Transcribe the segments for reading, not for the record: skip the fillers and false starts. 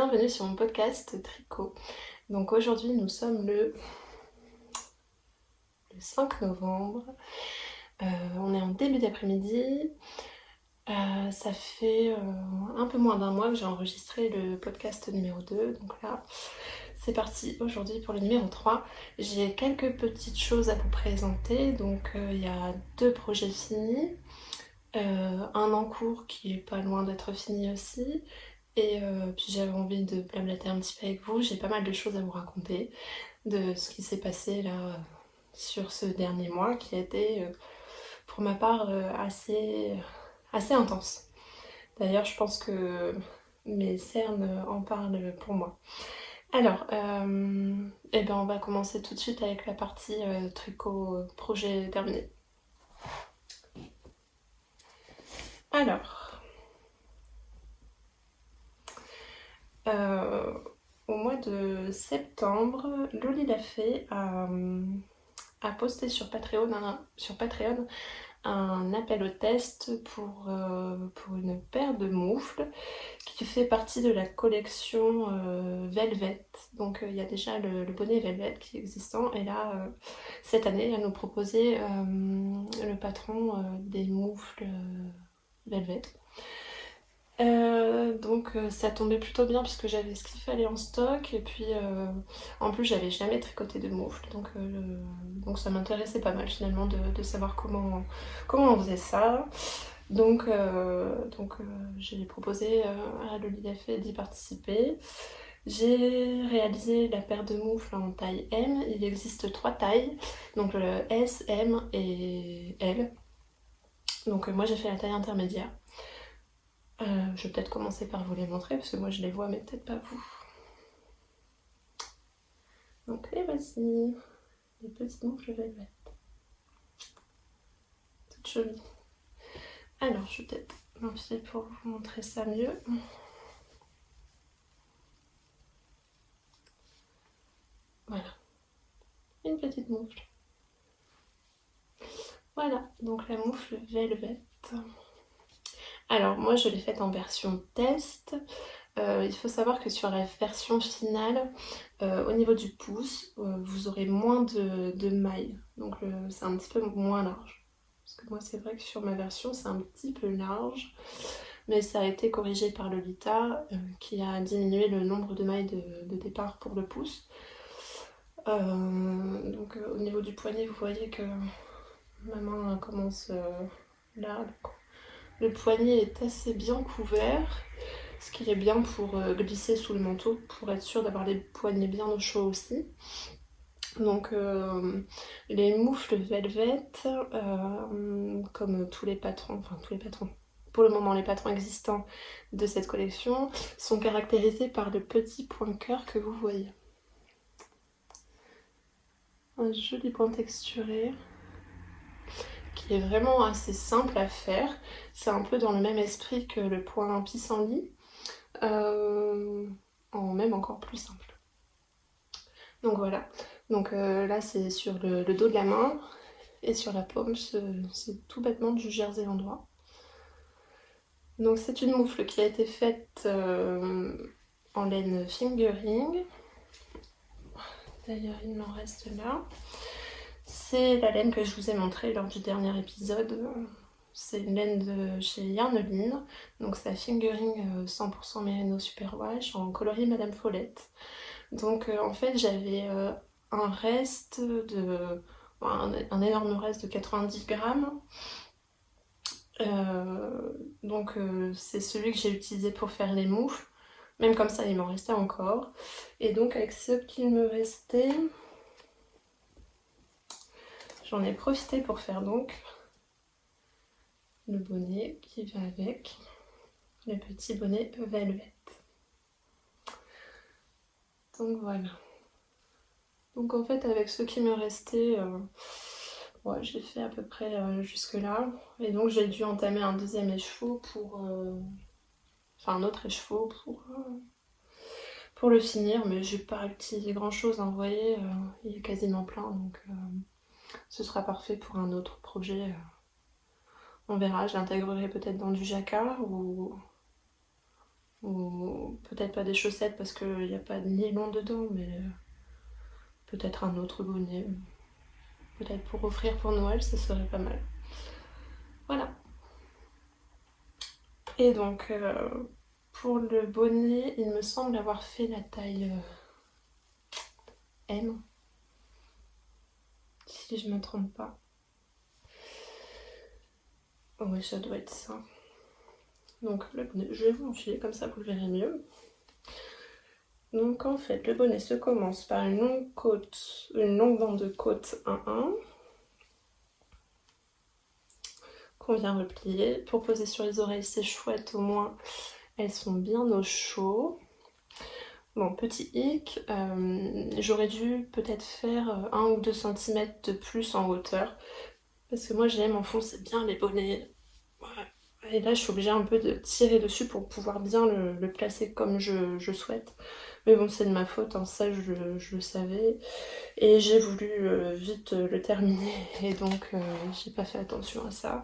bienvenue sur mon podcast Tricot. Donc aujourd'hui nous sommes le 5 novembre, on est en début d'après-midi. Ça fait un peu moins d'un mois que j'ai enregistré le podcast numéro 2, donc là c'est parti aujourd'hui pour le numéro 3. J'ai quelques petites choses à vous présenter, donc il y a 2 projets finis, un en cours qui est pas loin d'être fini aussi, et puis j'avais envie de blablater un petit peu avec vous. J'ai pas mal de choses à vous raconter de ce qui s'est passé là sur ce dernier mois qui a été pour ma part assez intense. D'ailleurs je pense que mes cernes en parlent pour moi. Alors, eh ben on va commencer tout de suite avec la partie tricot projet terminé. Alors, au mois de septembre, Loli Lafay a posté sur Patreon un appel au test pour une paire de moufles qui fait partie de la collection Velvet. Donc il y a déjà le bonnet Velvet qui est existant, et là cette année elle nous proposait le patron des moufles Velvet. Donc ça tombait plutôt bien puisque j'avais ce qu'il fallait en stock, et puis en plus j'avais jamais tricoté de moufles, donc ça m'intéressait pas mal finalement de savoir comment on faisait ça. Donc j'ai proposé à Loli Lafay d'y participer. J'ai réalisé la paire de moufles en taille M. Il existe 3 tailles, donc le S, M et L. Donc moi j'ai fait la taille intermédiaire. Je vais peut-être commencer par vous les montrer parce que moi je les vois mais peut-être pas vous. Donc les voici, les petites moufles Velvet. Toutes jolies. Alors je vais peut-être m'enfiler pour vous montrer ça mieux. Voilà, une petite moufle. Voilà, donc la moufle Velvet. Alors moi je l'ai faite en version test. Il faut savoir que sur la version finale, au niveau du pouce, vous aurez moins de mailles. Donc c'est un petit peu moins large. Parce que moi c'est vrai que sur ma version c'est un petit peu large. Mais ça a été corrigé par Lolita qui a diminué le nombre de mailles de départ pour le pouce. Donc au niveau du poignet vous voyez que ma main commence là. Le poignet est assez bien couvert, ce qui est bien pour glisser sous le manteau, pour être sûr d'avoir les poignets bien au chaud aussi. Donc les moufles Velvet, comme tous les patrons, pour le moment les patrons existants de cette collection, sont caractérisés par le petit point cœur que vous voyez. Un joli point texturé qui est vraiment assez simple à faire. C'est un peu dans le même esprit que le point pissenlit, en même encore plus simple. Donc voilà, donc là c'est sur le dos de la main, et sur la paume c'est tout bêtement du jersey endroit. Donc c'est une moufle qui a été faite en laine fingering. D'ailleurs il m'en reste là. C'est la laine que je vous ai montrée lors du dernier épisode. C'est une laine de chez Yarneline, donc c'est la fingering 100% Merino Superwash en coloris Madame Follette. Donc en fait j'avais un reste un énorme reste de 90 grammes. Donc c'est celui que j'ai utilisé pour faire les moufles. Même comme ça il m'en restait encore. Et donc avec ce qu'il me restait, j'en ai profité pour faire donc le bonnet qui va avec, le petit bonnet Velvet. Donc voilà. Donc en fait avec ce qui me restait, ouais, j'ai fait à peu près jusque là. Et donc j'ai dû entamer un deuxième écheveau un autre écheveau pour le finir. Mais j'ai pas utilisé grand chose, hein, vous voyez, il est quasiment plein. Donc ce sera parfait pour un autre projet. On verra, je l'intégrerai peut-être dans du jacquard ou Ou peut-être pas des chaussettes parce qu'il n'y a pas de nylon dedans, mais peut-être un autre bonnet. Peut-être pour offrir pour Noël, ça serait pas mal. Voilà. Et donc, pour le bonnet, il me semble avoir fait la taille M, si je me trompe pas. Oui, ça doit être ça. Donc le bonnet, je vais vous l'enfiler comme ça, vous le verrez mieux. Donc en fait, le bonnet se commence par une longue bande de côte 1-1 qu'on vient replier. Pour poser sur les oreilles, c'est chouette, au moins elles sont bien au chaud. Bon, petit hic, j'aurais dû peut-être faire 1 ou 2 cm de plus en hauteur, parce que moi j'aime enfoncer bien les bonnets. Ouais. Et là je suis obligée un peu de tirer dessus pour pouvoir bien le placer comme je souhaite. Mais bon, c'est de ma faute, hein, ça je le savais. Et j'ai voulu vite le terminer, et donc j'ai pas fait attention à ça.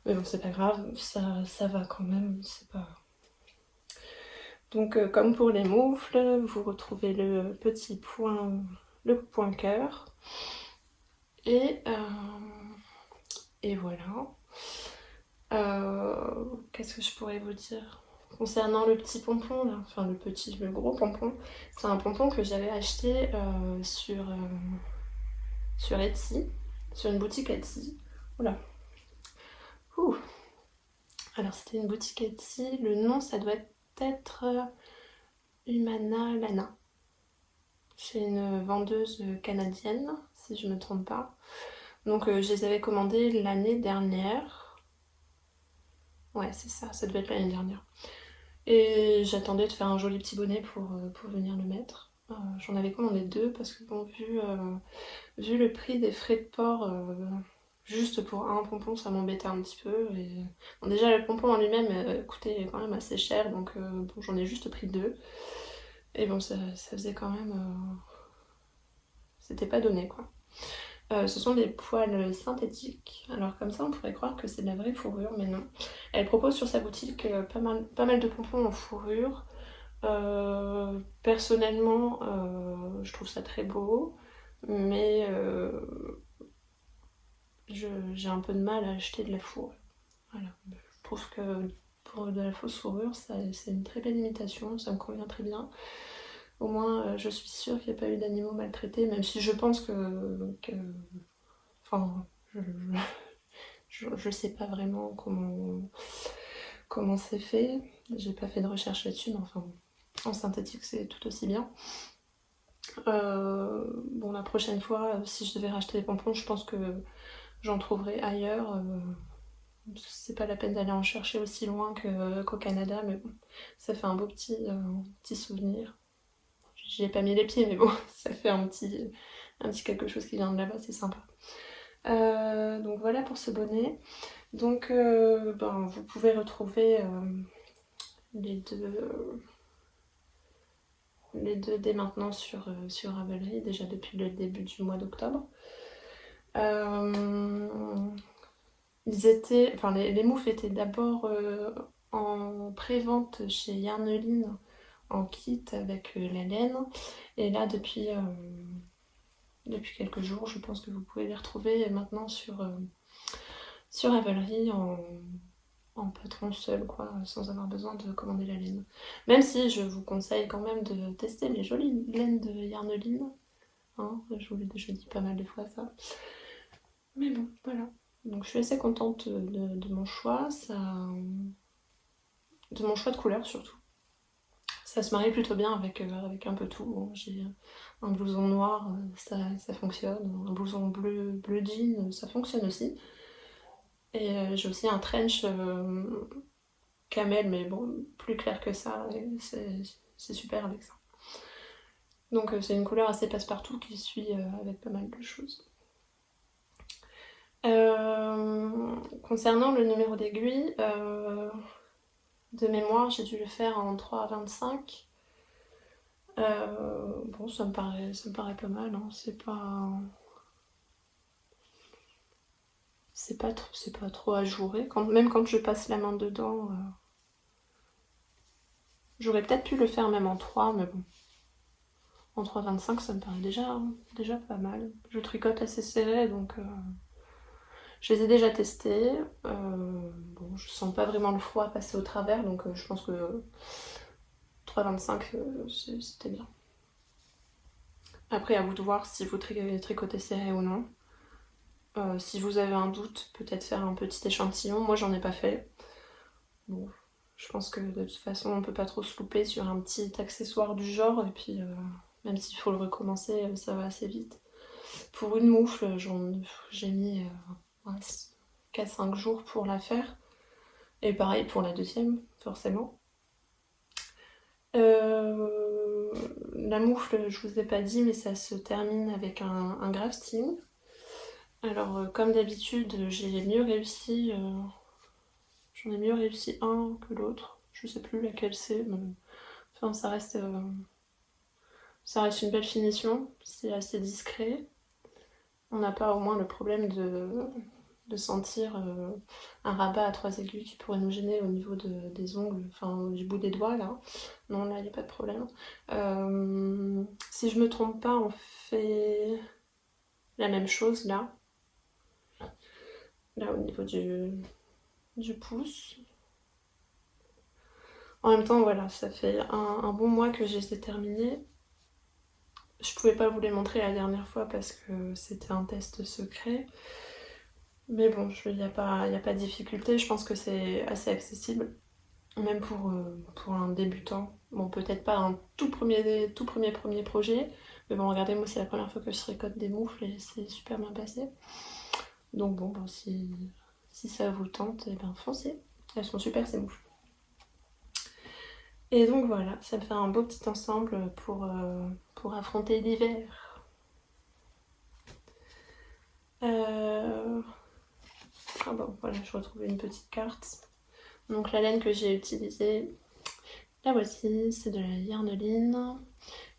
Mais bon, c'est pas grave, ça va quand même, c'est pas... Donc comme pour les moufles, vous retrouvez le petit point, le point cœur. Et voilà. Qu'est-ce que je pourrais vous dire concernant le petit pompon là, enfin le gros pompon, c'est un pompon que j'avais acheté sur Etsy, sur une boutique Etsy. Oula. Ouh. Alors c'était une boutique Etsy, le nom ça doit être Humana Lana. C'est une vendeuse canadienne, si je ne me trompe pas. Donc je les avais commandés l'année dernière. Ouais, c'est ça, ça devait être l'année dernière. Et j'attendais de faire un joli petit bonnet pour venir le mettre. J'en avais commandé 2 parce que bon, vu le prix des frais de port, juste pour un pompon, ça m'embêtait un petit peu. Et... Bon, déjà, le pompon en lui-même coûtait quand même assez cher, donc bon, j'en ai juste pris 2. Et bon, ça faisait quand même... C'était pas donné, quoi. Ce sont des poils synthétiques. Alors comme ça, on pourrait croire que c'est de la vraie fourrure, mais non. Elle propose sur sa boutique pas mal de pompons en fourrure. Personnellement, je trouve ça très beau, mais j'ai un peu de mal à acheter de la fourrure. Voilà. Je trouve que pour de la fausse fourrure, c'est une très belle imitation, ça me convient très bien. Au moins, je suis sûre qu'il n'y a pas eu d'animaux maltraités, même si je pense enfin, je sais pas vraiment comment c'est fait. J'ai pas fait de recherche là-dessus, mais enfin, en synthétique, c'est tout aussi bien. Bon, la prochaine fois, si je devais racheter des pompons, je pense que j'en trouverai ailleurs. C'est pas la peine d'aller en chercher aussi loin qu'au Canada, mais bon, ça fait un beau petit souvenir. J'y ai pas mis les pieds, mais bon, ça fait un petit quelque chose qui vient de là-bas, c'est sympa. Donc voilà pour ce bonnet. Donc vous pouvez retrouver les deux dès maintenant sur Ravelry, déjà depuis le début du mois d'octobre. Les moufles étaient d'abord en pré-vente chez Yarneline en kit avec la laine, et là depuis quelques jours, je pense que vous pouvez les retrouver maintenant sur Ravelry en patron seul, quoi, sans avoir besoin de commander la laine. Même si je vous conseille quand même de tester les jolies laines de Yarneline. Hein, je vous l'ai déjà dit pas mal de fois ça. Mais bon, voilà. Donc je suis assez contente de mon choix, de mon choix de couleur surtout. Ça se marie plutôt bien avec un peu tout. Bon, j'ai un blouson noir, ça fonctionne. Un blouson bleu jean, ça fonctionne aussi. Et j'ai aussi un trench camel, mais bon, plus clair que ça, et c'est super avec ça. Donc c'est une couleur assez passe-partout qui suit avec pas mal de choses. Concernant le numéro d'aiguille, de mémoire, j'ai dû le faire en 3,25. Bon, ça me paraît pas mal, hein. C'est pas trop ajouré. Même quand je passe la main dedans, J'aurais peut-être pu le faire même en 3, mais bon. En 3,25 ça me paraît déjà pas mal. Je tricote assez serré, donc je les ai déjà testés. Bon, je sens pas vraiment le froid passer au travers, donc je pense que 3,25 c'était bien. Après, à vous de voir si vous tricotez serré ou non. Si vous avez un doute, peut-être faire un petit échantillon. Moi, j'en ai pas fait. Bon, je pense que de toute façon, on peut pas trop se louper sur un petit accessoire du genre. Et puis, même s'il faut le recommencer, ça va assez vite. Pour une moufle, j'ai mis 4-5 jours pour la faire. Et pareil pour la deuxième, forcément. La moufle, je vous ai pas dit, mais ça se termine avec un grafting. Alors, comme d'habitude, j'en ai mieux réussi un que l'autre. Je sais plus laquelle c'est, mais enfin, ça reste une belle finition. C'est assez discret. On n'a pas au moins le problème de sentir un rabat à 3 aiguilles qui pourrait nous gêner au niveau des ongles, enfin du bout des doigts là. Non, là il n'y a pas de problème. Si je me trompe pas, on fait la même chose là. Là au niveau du pouce. En même temps, voilà, ça fait un bon mois que j'ai terminé. Je pouvais pas vous les montrer la dernière fois parce que c'était un test secret. Mais bon, il n'y a pas de difficulté, je pense que c'est assez accessible. Même pour un débutant. Bon, peut-être pas un tout premier projet. Mais bon, regardez, moi c'est la première fois que je tricote des moufles et c'est super bien passé. Donc bon, si ça vous tente, et ben foncez. Elles sont super ces moufles. Et donc voilà, ça me fait un beau petit ensemble pour affronter l'hiver. Ah bon, voilà, je retrouve une petite carte. Donc la laine que j'ai utilisée, la voici, c'est de la Yarneline.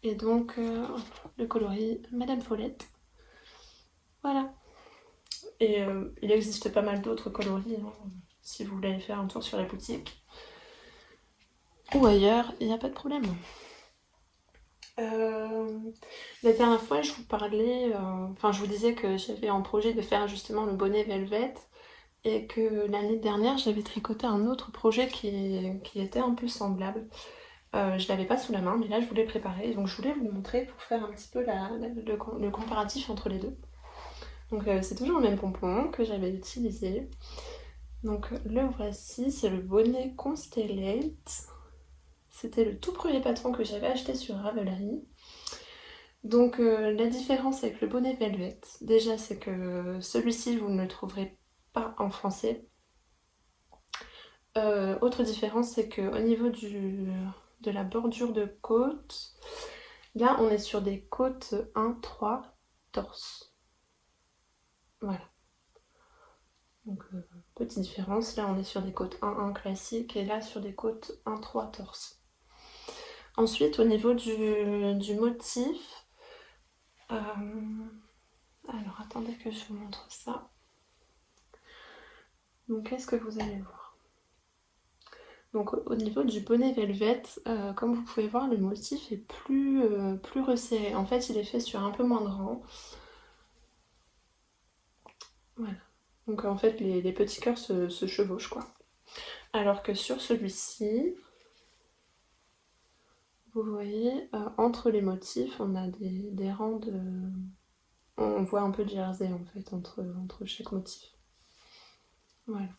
Et donc le coloris Madame Follette. Voilà. Et il existe pas mal d'autres coloris, hein, si vous voulez aller faire un tour sur la boutique. Ou ailleurs, il n'y a pas de problème. La dernière fois, je vous parlais, je vous disais que j'avais en projet de faire justement le bonnet Velvet et que l'année dernière, j'avais tricoté un autre projet qui était un peu semblable. Je l'avais pas sous la main, mais là, je voulais préparer. Donc, je voulais vous le montrer pour faire un petit peu le comparatif entre les deux. Donc, c'est toujours le même pompon que j'avais utilisé. Donc, le voici, c'est le bonnet Constellate. C'était le tout premier patron que j'avais acheté sur Ravelry. Donc la différence avec le bonnet Velvet, déjà c'est que celui-ci vous ne le trouverez pas en français. Autre différence, c'est qu'au niveau de la bordure de côte, là on est sur des côtes 1-3 torse. Voilà. Donc petite différence, là on est sur des côtes 1-1 classiques et là sur des côtes 1-3 torse. Ensuite au niveau du motif, alors attendez que je vous montre ça. Donc qu'est-ce que vous allez voir? Donc au niveau du bonnet Velvet, comme vous pouvez voir, le motif est plus resserré. En fait, il est fait sur un peu moins de rang. Voilà. Donc en fait, les petits cœurs se chevauchent, quoi. Alors que sur celui-ci, vous voyez, entre les motifs, on a des rangs de... On voit un peu de jersey, en fait, entre chaque motif. Voilà.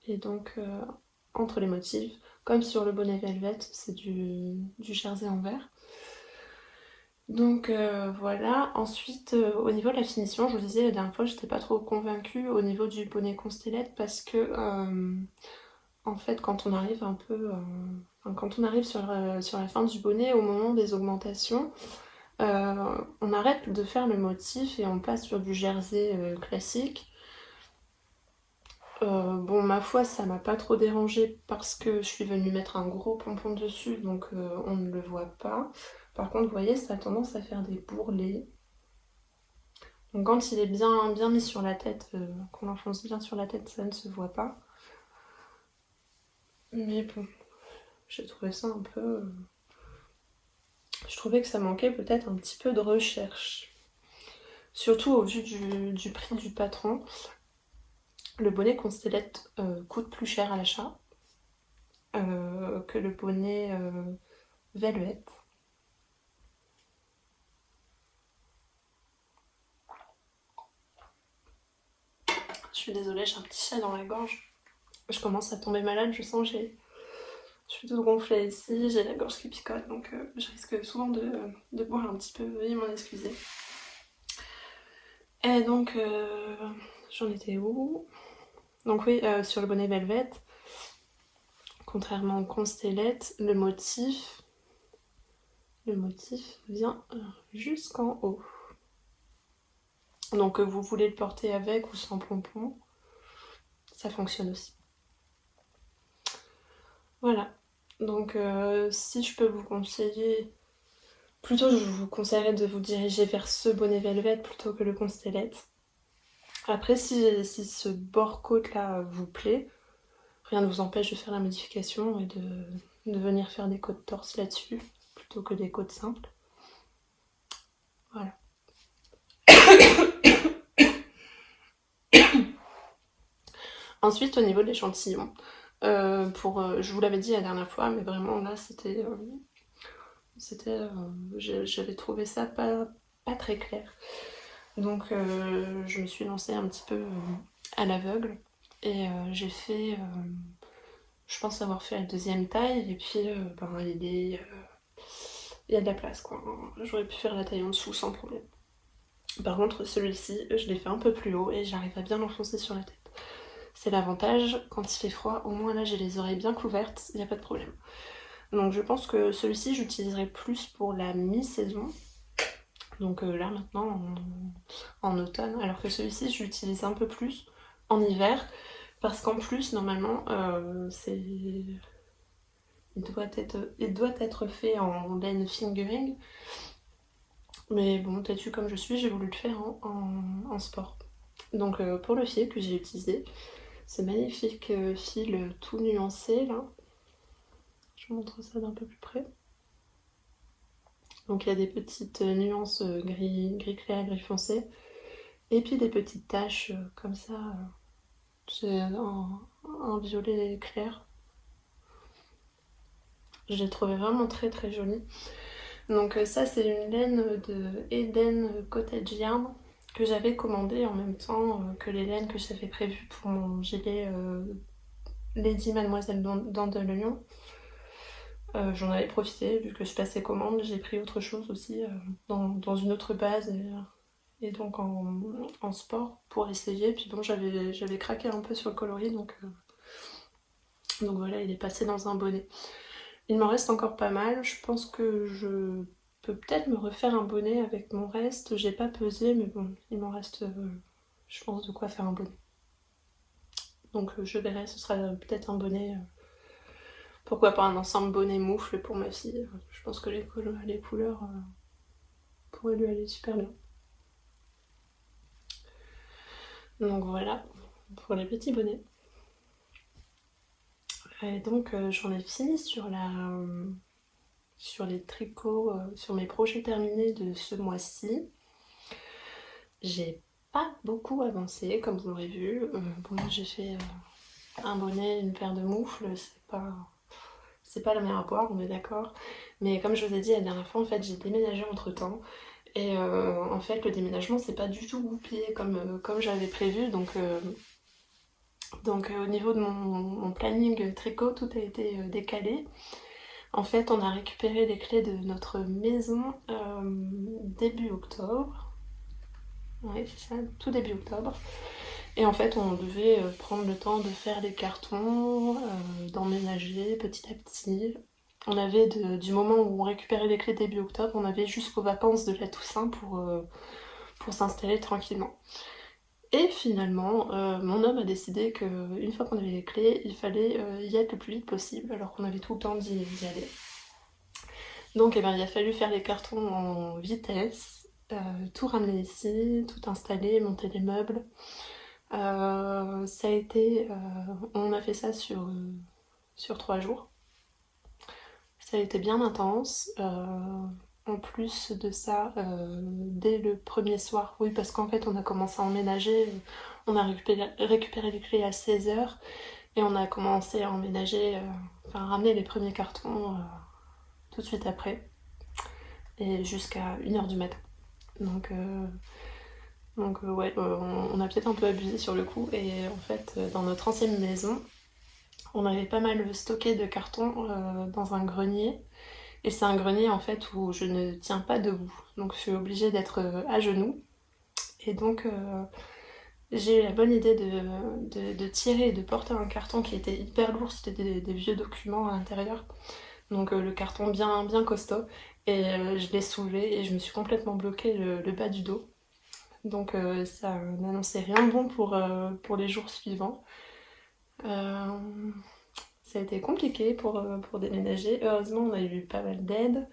Et donc, entre les motifs, comme sur le bonnet Velvet, c'est du jersey en vert. Donc voilà, ensuite au niveau de la finition, je vous disais la dernière fois, j'étais pas trop convaincue au niveau du bonnet Constellette parce que en fait quand on arrive un peu, quand on arrive sur la fin du bonnet, au moment des augmentations, on arrête de faire le motif et on passe sur du jersey classique. Bon, ma foi, ça m'a pas trop dérangé parce que je suis venue mettre un gros pompon dessus, donc on ne le voit pas. Par contre, vous voyez, ça a tendance à faire des bourrelets. Donc quand il est bien mis sur la tête, qu'on l'enfonce bien sur la tête, ça ne se voit pas. Mais bon, j'ai trouvé ça un peu... Je trouvais que ça manquait peut-être un petit peu de recherche. Surtout au vu du prix du patron. Le bonnet Constellette coûte plus cher à l'achat que le bonnet Velvet. Je suis désolée, j'ai un petit chat dans la gorge. Je commence à tomber malade, je sens que je suis toute gonflée ici, j'ai la gorge qui picote, donc je risque souvent de boire un petit peu, veuillez m'en excuser. Et donc, j'en étais où? Donc oui, sur le bonnet Velvet, contrairement au Constellette, le motif vient jusqu'en haut. Donc vous voulez le porter avec ou sans pompon, ça fonctionne aussi. Voilà. Donc si je peux vous conseiller, plutôt je vous conseillerais de vous diriger vers ce bonnet Velvet plutôt que le Constellette. Après si ce bord côte là vous plaît, rien ne vous empêche de faire la modification et de venir faire des côtes torse là-dessus plutôt que des côtes simples. Voilà. Ensuite, au niveau de l'échantillon, je vous l'avais dit la dernière fois, mais vraiment là, j'avais trouvé ça pas très clair. Donc, je me suis lancée un petit peu à l'aveugle et j'ai fait, je pense avoir fait la deuxième taille et puis il y a de la place quoi. J'aurais pu faire la taille en dessous sans problème. Par contre, celui-ci, je l'ai fait un peu plus haut et j'arrive à bien l'enfoncer sur la tête. C'est l'avantage, quand il fait froid, au moins là j'ai les oreilles bien couvertes, il n'y a pas de problème. Donc je pense que celui-ci j'utiliserai plus pour la mi-saison. Donc là maintenant en automne, alors que celui-ci j'utilise un peu plus en hiver, parce qu'en plus normalement il doit être fait en laine fingering. Mais bon, têtue comme je suis, j'ai voulu le faire en sport. Donc pour le fil que j'ai utilisé, ce magnifique fil tout nuancé là. Je vous montre ça d'un peu plus près. Donc il y a des petites nuances gris clair, gris foncé. Et puis des petites taches comme ça. C'est un violet clair. Je l'ai trouvé vraiment très très joli. Donc ça c'est une laine de Eden Cottage Yarn que j'avais commandée en même temps que les laines que j'avais prévues pour mon gilet Lady Mademoiselle Dandelion. J'en avais profité, vu que je passais commande, j'ai pris autre chose aussi dans une autre base et donc en sport pour essayer. Puis bon, j'avais craqué un peu sur le coloris, donc voilà, il est passé dans un bonnet. Il m'en reste encore pas mal, je pense que je peux peut-être me refaire un bonnet avec mon reste. J'ai pas pesé, mais bon, il m'en reste, je pense, de quoi faire un bonnet. Donc je verrai, ce sera peut-être un bonnet... Pourquoi pas un ensemble bonnet moufle pour ma fille. Je pense que les couleurs pourraient lui aller super bien. Donc voilà, pour les petits bonnets. Et donc j'en ai fini sur les tricots, sur mes projets terminés de ce mois-ci. J'ai pas beaucoup avancé, comme vous l'aurez vu. Bon, j'ai fait un bonnet, une paire de moufles, c'est pas la mer à boire, on est d'accord. Mais comme je vous ai dit la dernière fois, en fait, j'ai déménagé entre temps. Et en fait, le déménagement, c'est pas du tout goupillé comme j'avais prévu. Donc au niveau de mon planning tricot, tout a été décalé. En fait, on a récupéré les clés de notre maison début octobre. Oui, c'est ça, tout début octobre. Et en fait, on devait prendre le temps de faire les cartons, d'emménager petit à petit. On avait, du moment où on récupérait les clés début octobre, on avait jusqu'aux vacances de la Toussaint pour s'installer tranquillement. Et finalement, mon homme a décidé qu'une fois qu'on avait les clés, il fallait y être le plus vite possible, alors qu'on avait tout le temps d'y aller. Donc il a fallu faire les cartons en vitesse, tout ramener ici, tout installer, monter les meubles. On a fait ça sur 3 jours. Ça a été bien intense. En plus de ça, dès le premier soir, oui, parce qu'en fait, on a commencé à emménager, on a récupéré les clés à 16h et on a commencé à emménager, enfin, à ramener les premiers cartons tout de suite après, et jusqu'à 1h du matin. Donc, ouais, on a peut-être un peu abusé sur le coup, et en fait, dans notre ancienne maison, on avait pas mal stocké de cartons dans un grenier. Et c'est un grenier en fait où je ne tiens pas debout. Donc je suis obligée d'être à genoux. Et donc j'ai eu la bonne idée de tirer et de porter un carton qui était hyper lourd. C'était des vieux documents à l'intérieur. Donc le carton bien costaud. Et je l'ai soulevé et je me suis complètement bloqué le bas du dos. Donc ça n'annonçait rien de bon pour les jours suivants. Ça a été compliqué pour déménager. Heureusement, on a eu pas mal d'aide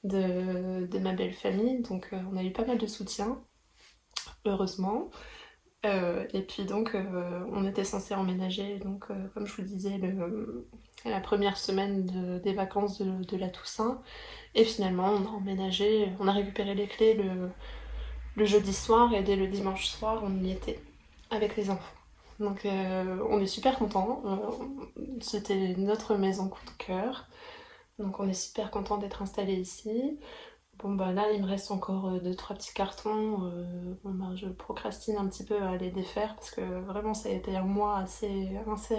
de ma belle famille, donc on a eu pas mal de soutien, heureusement. Et puis donc, on était censé emménager, donc comme je vous disais, la première semaine des vacances de la Toussaint. Et finalement, on a emménagé, on a récupéré les clés le jeudi soir, et dès le dimanche soir, on y était avec les enfants. Donc on est super contents. C'était notre maison coup de cœur. Donc on est super content d'être installé ici. Bon bah là il me reste encore 2-3 petits cartons. Bon, bah, je procrastine un petit peu à les défaire parce que vraiment ça a été un mois assez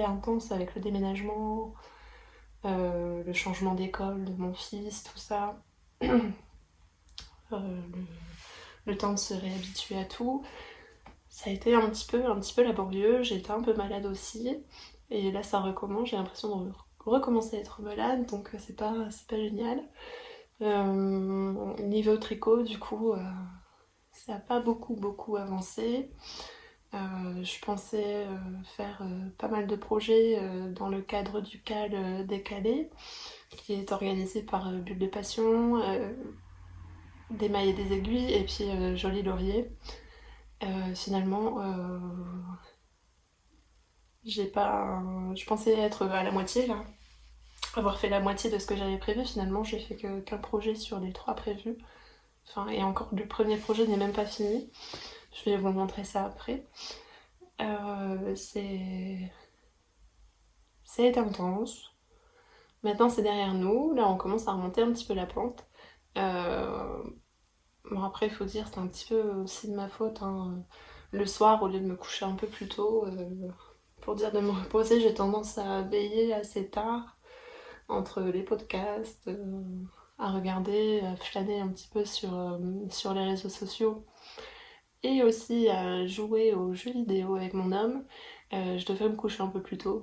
intense avec le déménagement, le changement d'école de mon fils, tout ça. Le temps de se réhabituer à tout. Ça a été un petit peu laborieux, j'ai été un peu malade aussi. Et là ça recommence, j'ai l'impression de recommencer à être malade, donc c'est pas génial. Niveau tricot, du coup, ça n'a pas beaucoup avancé. Je pensais faire pas mal de projets dans le cadre du CAL décalé, qui est organisé par Bulle de Passion, des mailles et des aiguilles, et puis Joli Laurier. Finalement, je pensais être à la moitié là, avoir fait la moitié de ce que j'avais prévu. Finalement, j'ai fait qu'un projet sur les 3 prévus. Enfin, et encore, le premier projet n'est même pas fini. Je vais vous montrer ça après. C'est intense. Maintenant, c'est derrière nous. Là, on commence à remonter un petit peu la pente. Bon, après, il faut dire, c'est un petit peu aussi de ma faute, hein. Le soir, au lieu de me coucher un peu plus tôt, pour dire de me reposer, j'ai tendance à veiller assez tard entre les podcasts, à regarder, à flâner un petit peu sur les réseaux sociaux, et aussi à jouer aux jeux vidéo avec mon homme. Je devrais me coucher un peu plus tôt.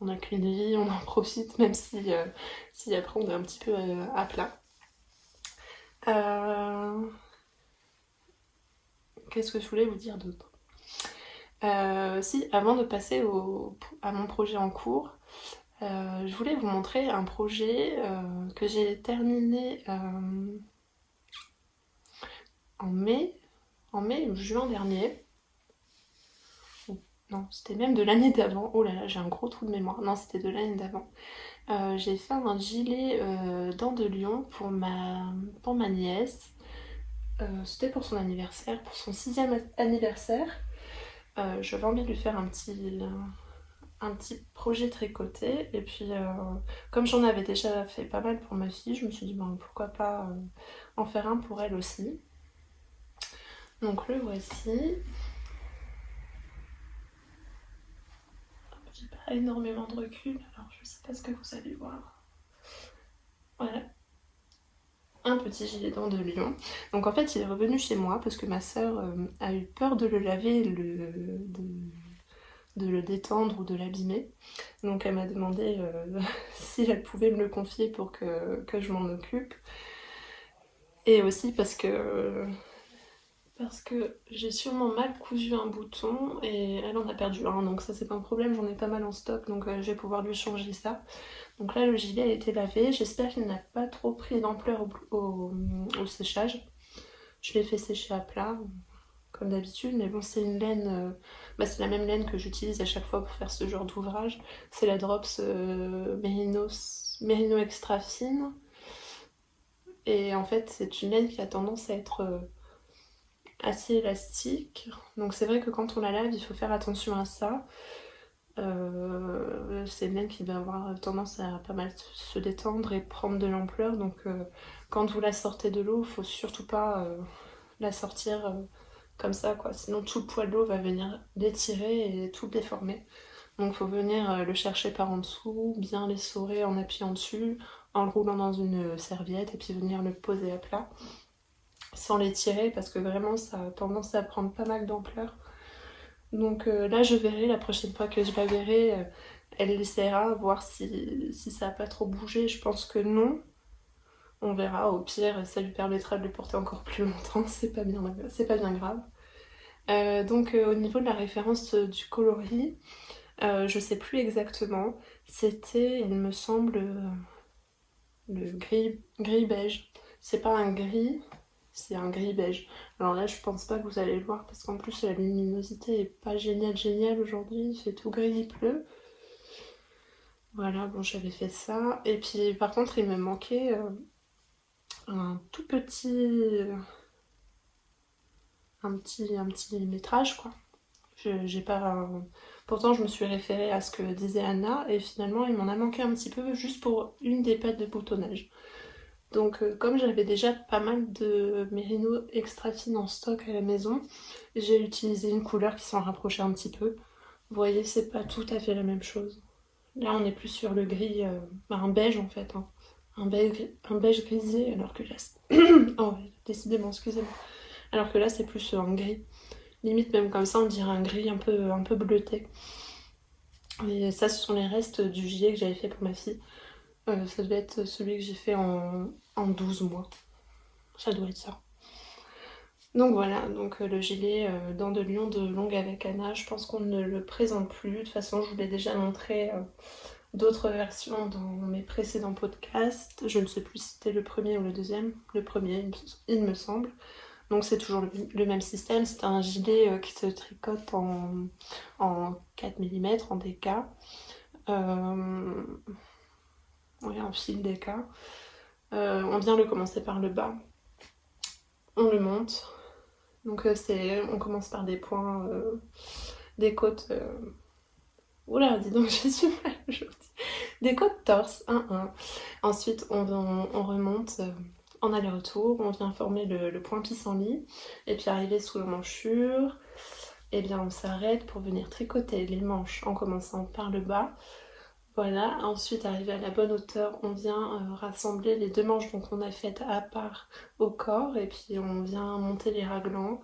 On n'a qu'une vie, on en profite, même si après on est un petit peu à plat. Qu'est-ce que je voulais vous dire d'autre? Si, avant de passer à mon projet en cours, je voulais vous montrer un projet que j'ai terminé en mai ou juin dernier. Non, c'était même de l'année d'avant. Oh là là, j'ai un gros trou de mémoire. Non, c'était de l'année d'avant. J'ai fait un gilet dents de lion pour ma nièce. C'était pour son anniversaire, pour son 6e anniversaire. J'avais envie de lui faire un petit projet tricoté. Et puis, comme j'en avais déjà fait pas mal pour ma fille, je me suis dit, ben, pourquoi pas en faire un pour elle aussi. Donc le voici. J'ai pas énormément de recul, alors je sais pas ce que vous allez voir. Voilà. Un petit gilet dents de lion. Donc en fait il est revenu chez moi parce que ma soeur a eu peur de le laver, de le détendre ou de l'abîmer. Donc elle m'a demandé si elle pouvait me le confier pour que je m'en occupe. Et aussi parce que j'ai sûrement mal cousu un bouton et elle en a perdu un, donc ça c'est pas un problème, j'en ai pas mal en stock, donc je vais pouvoir lui changer ça. Donc là le gilet a été lavé, j'espère qu'il n'a pas trop pris d'ampleur au séchage. Je l'ai fait sécher à plat, comme d'habitude, mais bon c'est une laine, c'est la même laine que j'utilise à chaque fois pour faire ce genre d'ouvrage. C'est la Drops Mérinos mérino extra fine. Et en fait, c'est une laine qui a tendance à être assez élastique. Donc c'est vrai que quand on la lave, il faut faire attention à ça. C'est une laine qui va avoir tendance à pas mal se détendre et prendre de l'ampleur. Donc quand vous la sortez de l'eau, il faut surtout pas la sortir comme ça, quoi. Sinon tout le poids de l'eau va venir l'étirer et tout déformer. Donc il faut venir le chercher par en dessous, bien l'essorer en appuyant dessus, en le roulant dans une serviette et puis venir le poser à plat. Sans l'étirer parce que vraiment ça a tendance à prendre pas mal d'ampleur. Donc là je verrai, la prochaine fois que je la verrai, elle essaiera, voir si ça n'a pas trop bougé. Je pense que non. On verra, au pire ça lui permettra de le porter encore plus longtemps, c'est pas bien grave. Donc au niveau de la référence du coloris, je sais plus exactement. C'était, il me semble, le gris beige. C'est pas un gris, c'est un gris beige. Alors là, je pense pas que vous allez le voir parce qu'en plus la luminosité est pas géniale aujourd'hui. Il fait tout gris, il pleut. Voilà, bon, j'avais fait ça. Et puis par contre, il me manquait un tout petit, un petit métrage, quoi. J'ai pas. Pourtant, je me suis référée à ce que disait Anna et finalement, il m'en a manqué un petit peu juste pour une des pattes de boutonnage. Donc comme j'avais déjà pas mal de mérino extra fine en stock à la maison, j'ai utilisé une couleur qui s'en rapprochait un petit peu. Vous voyez, c'est pas tout à fait la même chose. Là on est plus sur le gris, un beige en fait, hein. Un beige grisé alors que là... oh décidément, excusez-moi. Alors que là c'est plus un gris. Limite même comme ça on dirait un gris un peu bleuté. Et ça ce sont les restes du gilet que j'avais fait pour ma fille. Ça devait être celui que j'ai fait en 12 mois. Ça doit être ça. Donc voilà, donc le gilet Dents de Lion de Longue avec Anna, je pense qu'on ne le présente plus. De toute façon, je vous l'ai déjà montré d'autres versions dans mes précédents podcasts. Je ne sais plus si c'était le premier ou le deuxième. Le premier, il me semble. Donc c'est toujours le même système. C'est un gilet qui se tricote en 4 mm, en DK. Oui, en fil DK. On vient le commencer par le bas. On le monte. Donc on commence par des points, des côtes... Oula, dis donc, j'ai du mal aujourd'hui. Des côtes torse, 1-1. Ensuite, on remonte en aller-retour. On vient former le point pissenlit. Et puis arriver sous l'emmanchure. Et bien on s'arrête pour venir tricoter les manches en commençant par le bas. Voilà, ensuite arrivé à la bonne hauteur, on vient rassembler les deux manches donc on a faites à part au corps et puis on vient monter les raglans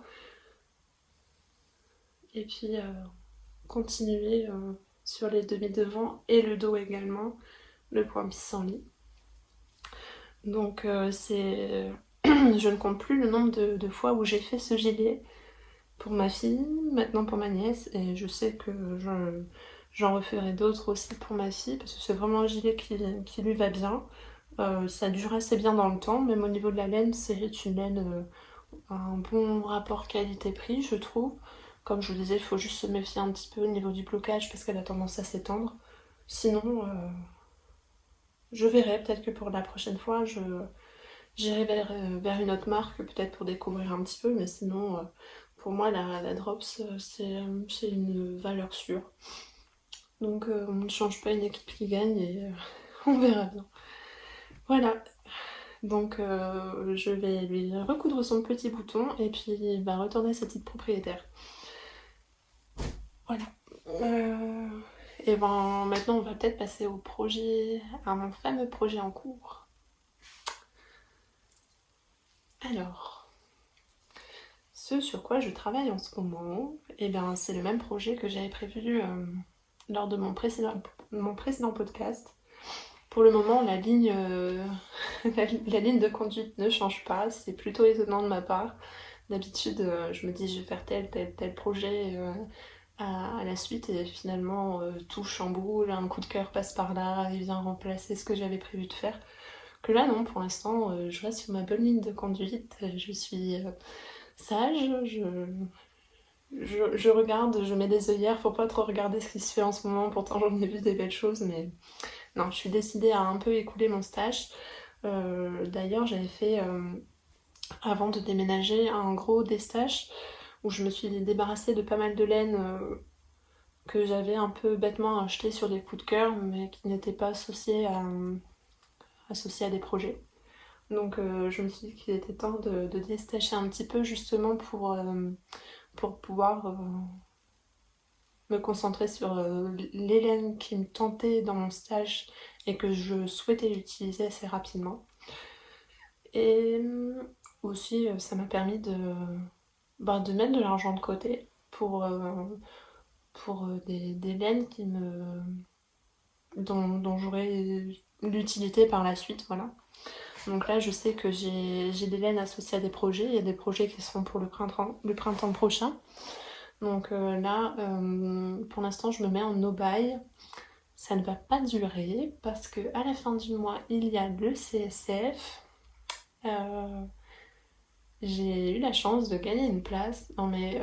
et puis continuer sur les demi-devants et le dos également, le point pissenlit. Donc je ne compte plus le nombre de fois où j'ai fait ce gilet pour ma fille, maintenant pour ma nièce et je sais que j'en referai d'autres aussi pour ma fille parce que c'est vraiment un gilet qui lui va bien. Ça dure assez bien dans le temps, même au niveau de la laine, c'est une laine un bon rapport qualité-prix, je trouve. Comme je vous disais, il faut juste se méfier un petit peu au niveau du blocage parce qu'elle a tendance à s'étendre. Sinon, je verrai, peut-être que pour la prochaine fois, j'irai vers une autre marque, peut-être pour découvrir un petit peu, mais sinon, pour moi, la Drops, c'est une valeur sûre. Donc on ne change pas une équipe qui gagne et on verra bien. Voilà, donc je vais lui recoudre son petit bouton et puis il va retourner à sa petite propriétaire. Voilà. Et ben maintenant on va peut-être passer au projet, à mon fameux projet en cours. Alors, ce sur quoi je travaille en ce moment, et ben c'est le même projet que j'avais prévu lors de mon précédent podcast. Pour le moment, la ligne de conduite ne change pas, c'est plutôt étonnant de ma part. D'habitude, je me dis je vais faire tel projet à la suite et finalement tout chamboule, un coup de cœur passe par là et vient remplacer ce que j'avais prévu de faire. Que là non, pour l'instant, je reste sur ma bonne ligne de conduite, je suis sage, je regarde, je mets des œillères pour pas trop regarder ce qui se fait en ce moment, pourtant j'en ai vu des belles choses, mais Non, je suis décidée à un peu écouler mon stash. D'ailleurs, j'avais fait, avant de déménager, un gros déstache où je me suis débarrassée de pas mal de laine que j'avais un peu bêtement acheté sur des coups de cœur, mais qui n'étaient pas associés à des projets. Donc je me suis dit qu'il était temps de déstacher un petit peu justement pour pouvoir me concentrer sur les laines qui me tentaient dans mon stage et que je souhaitais utiliser assez rapidement. Et aussi ça m'a permis de mettre de l'argent de côté pour des laines dont j'aurai l'utilité par la suite, voilà. Donc là, je sais que j'ai des laines associées à des projets. Il y a des projets qui seront pour le printemps prochain. Donc là, pour l'instant, je me mets en no-buy. Ça ne va pas durer parce que à la fin du mois, il y a le CSF. Euh, j'ai eu la chance de gagner une place. Non mais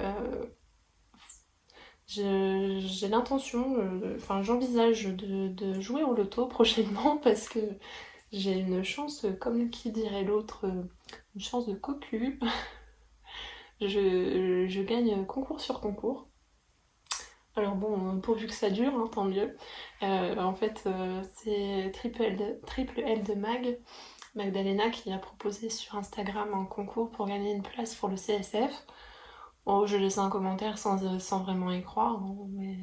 j'ai l'intention, enfin j'envisage de jouer au loto prochainement parce que j'ai une chance, comme qui dirait l'autre, une chance de cocu. Je gagne concours sur concours. Alors bon, pourvu que ça dure, hein, tant mieux. En fait, c'est Triple L de Magdalena, qui a proposé sur Instagram un concours pour gagner une place pour le CSF. Oh, je laisse un commentaire sans vraiment y croire, hein, mais...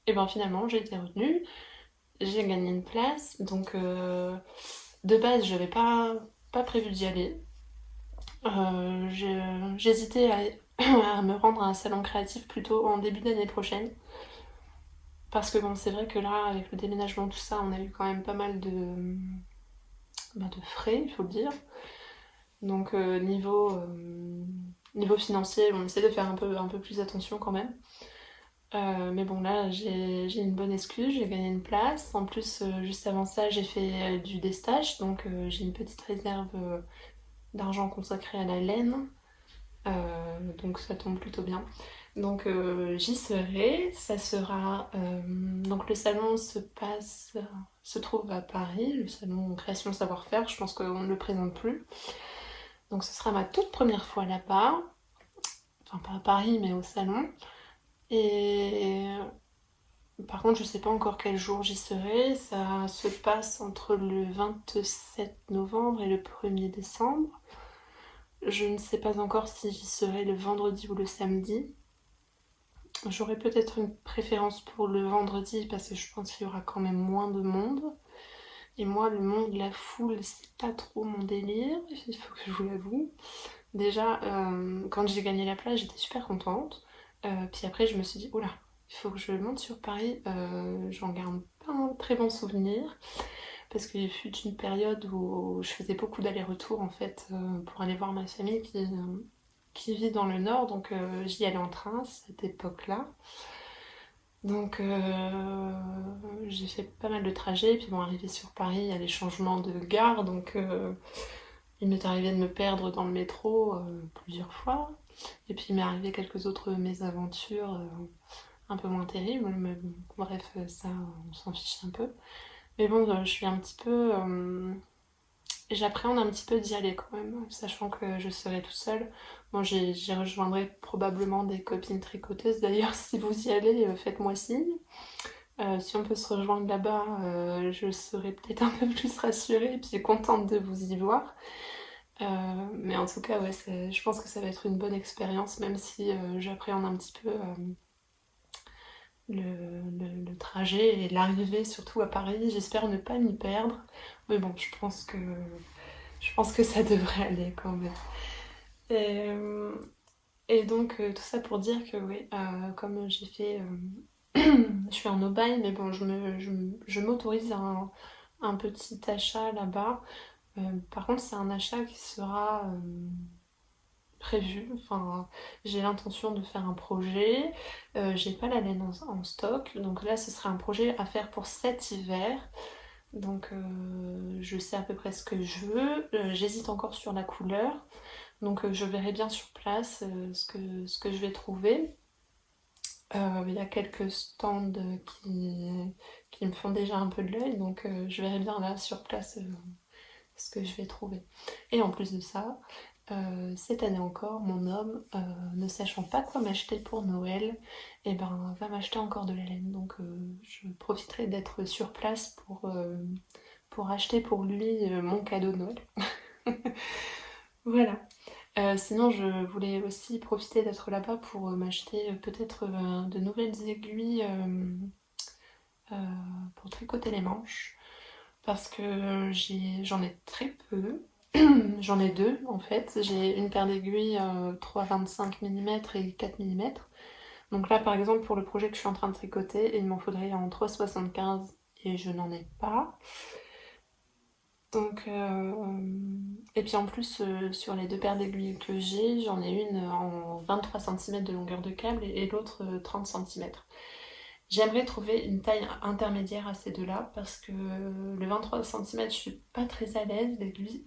Et ben finalement, j'ai été retenue, j'ai gagné une place, donc de base, je n'avais pas prévu d'y aller. J'hésitais à me rendre à un salon créatif plutôt en début d'année prochaine. Parce que bon, c'est vrai que là, avec le déménagement, tout ça, on a eu quand même pas mal de frais, il faut le dire. Donc niveau financier, on essaie de faire un peu plus attention quand même. Mais bon, là, j'ai une bonne excuse, j'ai gagné une place. En plus, juste avant ça, j'ai fait du destage, donc j'ai une petite réserve d'argent consacrée à la laine. Donc ça tombe plutôt bien. Donc j'y serai, ça sera... donc le salon se trouve à Paris, le salon Création Savoir-Faire, je pense qu'on ne le présente plus. Donc ce sera ma toute première fois là-bas, enfin pas à Paris mais au salon. Et par contre je sais pas encore quel jour j'y serai, ça se passe entre le 27 novembre et le 1er décembre. Je ne sais pas encore si j'y serai le vendredi ou le samedi. J'aurais peut-être une préférence pour le vendredi parce que je pense qu'il y aura quand même moins de monde. Et moi, le monde, la foule, c'est pas trop mon délire, il faut que je vous l'avoue. Déjà, quand j'ai gagné la place, j'étais super contente. Puis après, je me suis dit, oula, il faut que je monte sur Paris. J'en garde pas un très bon souvenir. Parce qu'il fut une période où je faisais beaucoup d'allers-retours en fait pour aller voir ma famille qui vit dans le nord, donc j'y allais en train à cette époque-là. Donc j'ai fait pas mal de trajets, puis bon, arrivé sur Paris, il y a les changements de gare, donc il m'est arrivé de me perdre dans le métro plusieurs fois. Et puis il m'est arrivé quelques autres mésaventures un peu moins terribles, mais bon, bref, ça on s'en fiche un peu. Mais bon, je suis un petit peu... j'appréhende un petit peu d'y aller quand même, sachant que je serai toute seule. Bon, j'y rejoindrai probablement des copines tricoteuses. D'ailleurs, si vous y allez, faites-moi signe. Si on peut se rejoindre là-bas, je serai peut-être un peu plus rassurée et puis contente de vous y voir. Mais en tout cas, ouais, je pense que ça va être une bonne expérience, même si j'appréhende un petit peu le trajet et l'arrivée, surtout à Paris. J'espère ne pas m'y perdre. Mais bon, je pense que ça devrait aller quand même. Et, et donc, tout ça pour dire que, oui, comme j'ai fait. Je suis en no-buy, mais bon, je m'autorise un petit achat là-bas. Par contre, c'est un achat qui sera prévu. Enfin, j'ai l'intention de faire un projet. J'ai pas la laine en stock. Donc là, ce sera un projet à faire pour cet hiver. Donc je sais à peu près ce que je veux. J'hésite encore sur la couleur. Donc je verrai bien sur place ce que je vais trouver. Il y a quelques stands qui qui me font déjà un peu de l'œil, donc je verrai bien là sur place ce que je vais trouver. Et en plus de ça, cette année encore, mon homme, ne sachant pas quoi m'acheter pour Noël, et ben va m'acheter encore de la laine. Donc je profiterai d'être sur place pour acheter pour lui mon cadeau de Noël. Voilà. Sinon, je voulais aussi profiter d'être là-bas pour m'acheter peut-être de nouvelles aiguilles euh, pour tricoter les manches. Parce que j'en ai très peu. J'en ai deux en fait. J'ai une paire d'aiguilles 3,25 mm et 4 mm. Donc là par exemple pour le projet que je suis en train de tricoter, il m'en faudrait en 3,75 et je n'en ai pas. Donc et puis en plus sur les deux paires d'aiguilles que j'ai, j'en ai une en 23 cm de longueur de câble et l'autre 30 cm. J'aimerais trouver une taille intermédiaire à ces deux-là parce que le 23 cm, je suis pas très à l'aise.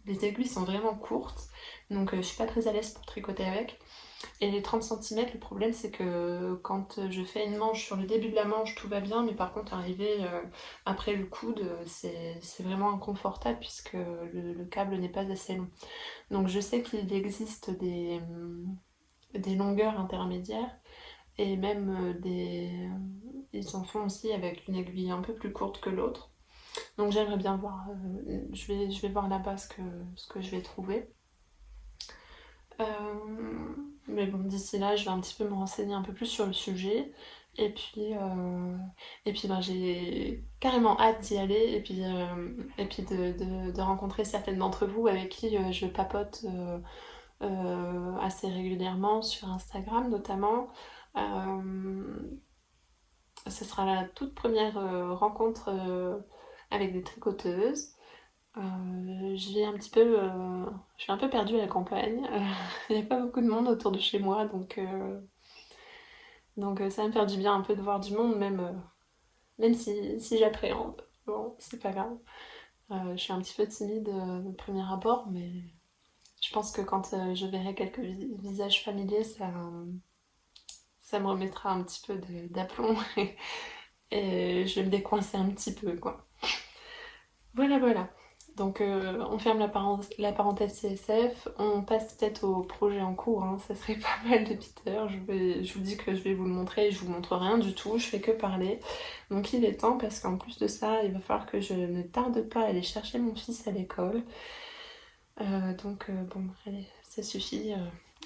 Les aiguilles sont vraiment courtes, donc je suis pas très à l'aise pour tricoter avec. Et les 30 cm, le problème c'est que quand je fais une manche sur le début de la manche, tout va bien, mais par contre, arriver après le coude, c'est vraiment inconfortable puisque le câble n'est pas assez long. Donc je sais qu'il existe des longueurs intermédiaires et même ils en font aussi avec une aiguille un peu plus courte que l'autre. Donc j'aimerais bien voir, je vais voir là-bas ce que je vais trouver. Mais bon, d'ici là, je vais un petit peu me renseigner un peu plus sur le sujet. Et puis ben, j'ai carrément hâte d'y aller et puis de rencontrer certaines d'entre vous avec qui je papote assez régulièrement sur Instagram notamment. Ce sera la toute première rencontre avec des tricoteuses. Je suis un peu perdue à la campagne. Il n'y a pas beaucoup de monde autour de chez moi, donc ça va me faire du bien un peu de voir du monde, même si j'appréhende. Bon, c'est pas grave. Je suis un petit peu timide de premier abord, mais je pense que quand je verrai quelques visages familiers, ça me remettra un petit peu d'aplomb et je vais me décoincer un petit peu, quoi. Voilà, voilà. Donc on ferme la parenthèse CSF, on passe peut-être au projet en cours, hein. Ça serait pas mal de Peter, je vous dis que je vais vous le montrer, je vous montre rien du tout, je fais que parler. Donc il est temps parce qu'en plus de ça, il va falloir que je ne tarde pas à aller chercher mon fils à l'école. Bon, allez, ça suffit,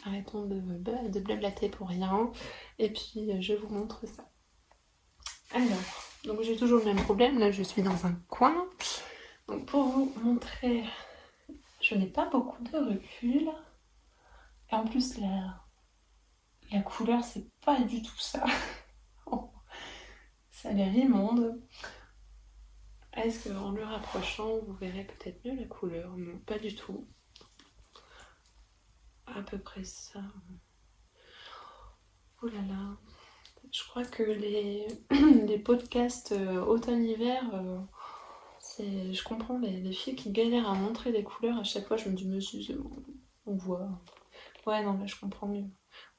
arrêtons de blablater pour rien, et puis je vous montre ça. Alors, donc j'ai toujours le même problème, là je suis dans un coin. Donc pour vous montrer, je n'ai pas beaucoup de recul. Et en plus, la couleur, c'est pas du tout ça. Ça a l'air immonde. Est-ce qu'en le rapprochant, vous verrez peut-être mieux la couleur? Non, pas du tout. À peu près ça. Oh là là. Je crois que les podcasts automne-hiver, je comprends les filles qui galèrent à montrer les couleurs. À chaque fois, je me dis, monsieur, c'est bon, on voit. Ouais, non, là, je comprends mieux.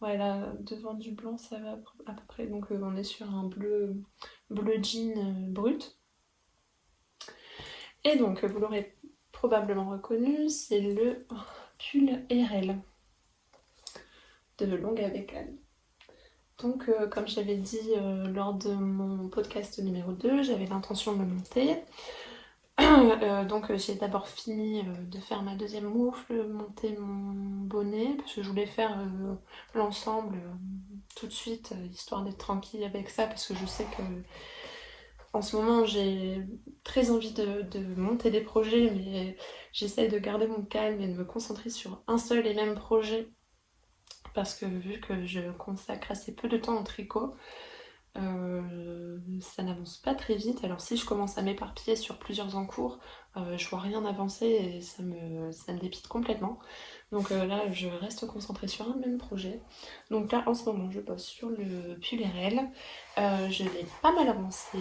Ouais, là, devant du blanc, ça va à peu près. Donc, on est sur un bleu jean brut. Et donc, vous l'aurez probablement reconnu, c'est le pull RL de longue bécane. Donc, comme je l'avais dit lors de mon podcast numéro 2, j'avais l'intention de le monter. Donc j'ai d'abord fini de faire ma deuxième moufle, monter mon bonnet, parce que je voulais faire l'ensemble tout de suite, histoire d'être tranquille avec ça, parce que je sais que en ce moment j'ai très envie de monter des projets, mais j'essaie de garder mon calme et de me concentrer sur un seul et même projet, parce que vu que je consacre assez peu de temps au tricot, ça n'avance pas très vite. Alors si je commence à m'éparpiller sur plusieurs encours, je vois rien avancer et ça me dépite complètement. Donc là, je reste concentrée sur un même projet. Donc là, en ce moment, je bosse sur le pull RL. Je l'ai pas mal avancé.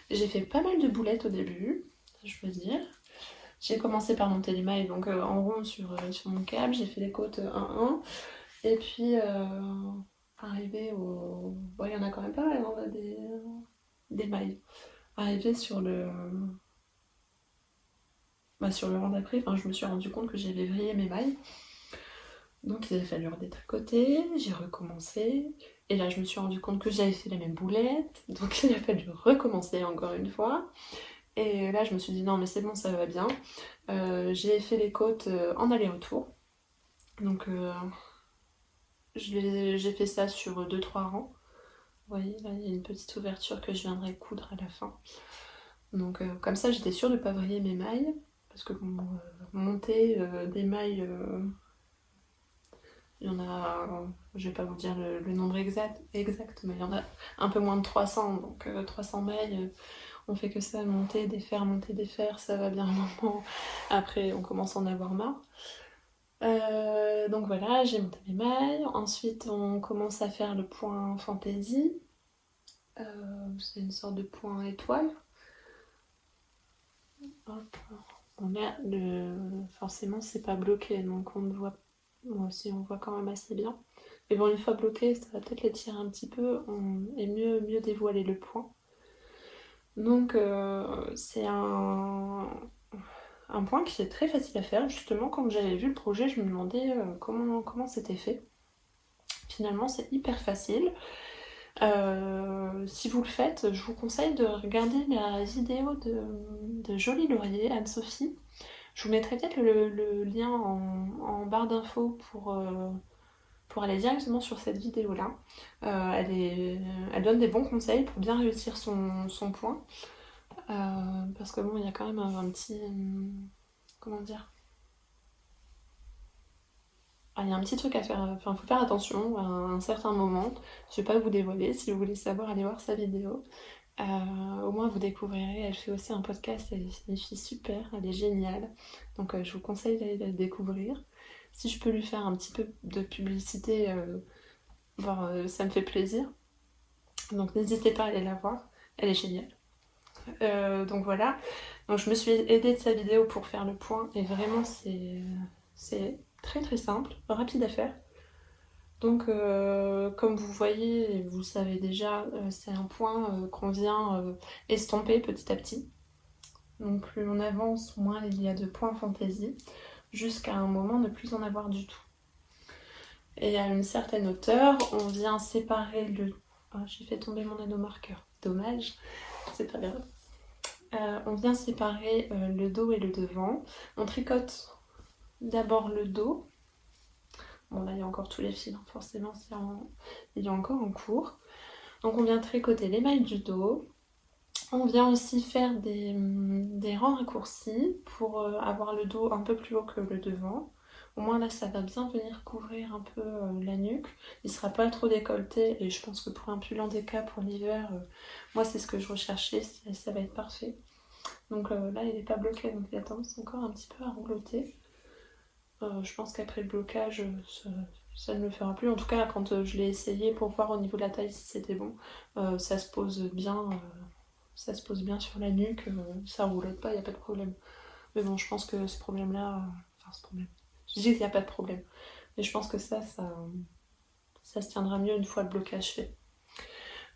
J'ai fait pas mal de boulettes au début, je peux dire. J'ai commencé par monter les mailles donc en rond sur mon câble. J'ai fait les côtes 1-1. Et puis... arrivé au... Bon, il y en a quand même pas mal, hein, des mailles. Arrivé sur le rang d'après, je me suis rendu compte que j'avais vrillé mes mailles. Donc il a fallu remettre à côté, j'ai recommencé. Et là je me suis rendu compte que j'avais fait la même boulette. Donc il a fallu recommencer encore une fois. Et là je me suis dit non mais c'est bon, ça va bien. J'ai fait les côtes en aller-retour. Donc j'ai fait ça sur 2-3 rangs. Vous voyez, là il y a une petite ouverture que je viendrai coudre à la fin. Donc comme ça j'étais sûre de ne pas vriller mes mailles. Parce que monter des mailles, il y en a, je vais pas vous dire le nombre exact, mais il y en a un peu moins de 300. Donc 300 mailles, on fait que ça, monter, défaire, ça va bien un moment. Après on commence à en avoir marre. Donc voilà, j'ai monté mes mailles. Ensuite on commence à faire le point fantaisie. C'est une sorte de point étoile. Hop. On a forcément c'est pas bloqué, donc on ne voit, moi aussi on voit quand même assez bien. Mais bon, une fois bloqué, ça va peut-être les tirer un petit peu et mieux dévoiler le point. Donc c'est un point qui est très facile à faire. Justement, quand j'avais vu le projet, je me demandais comment c'était fait. Finalement, c'est hyper facile. Si vous le faites, je vous conseille de regarder la vidéo de Jolie Laurier, Anne-Sophie. Je vous mettrai peut-être le lien en barre d'infos pour aller directement sur cette vidéo-là. Elle donne des bons conseils pour bien réussir son point. Parce que bon, il y a quand même un petit... comment dire, il y a un petit truc à faire, faut faire attention à un certain moment. Je vais pas vous dévoiler, si vous voulez savoir, allez voir sa vidéo. Au moins vous découvrirez, elle fait aussi un podcast, elle est une fille super, elle est géniale. Donc je vous conseille d'aller la découvrir. Si je peux lui faire un petit peu de publicité, ça me fait plaisir. Donc n'hésitez pas à aller la voir, elle est géniale. Donc voilà, donc je me suis aidée de sa vidéo pour faire le point et vraiment c'est très très simple, rapide à faire. Donc comme vous voyez et vous le savez déjà, c'est un point qu'on vient estomper petit à petit. Donc plus on avance, moins il y a de points fantaisie, jusqu'à un moment ne plus en avoir du tout. Et à une certaine hauteur, on vient séparer le... Oh, j'ai fait tomber mon anneau marqueur, dommage, c'est pas grave. On vient séparer le dos et le devant. On tricote d'abord le dos. Bon là il y a encore tous les fils, hein. Forcément il est encore en cours. Donc on vient tricoter les mailles du dos. On vient aussi faire des rangs raccourcis pour avoir le dos un peu plus haut que le devant. Au moins là ça va bien venir couvrir un peu la nuque. Il sera pas trop décolleté et je pense que pour un pull en déca pour l'hiver, moi c'est ce que je recherchais, ça va être parfait. Donc là il n'est pas bloqué, donc il a tendance encore un petit peu à roulotter. Je pense qu'après le blocage, ça ne le fera plus. En tout cas, quand je l'ai essayé pour voir au niveau de la taille si c'était bon, ça se pose bien sur la nuque, ça roulotte pas, il n'y a pas de problème. Mais bon, je pense que ce problème-là, je dis qu'il n'y a pas de problème, mais je pense que ça se tiendra mieux une fois le blocage fait.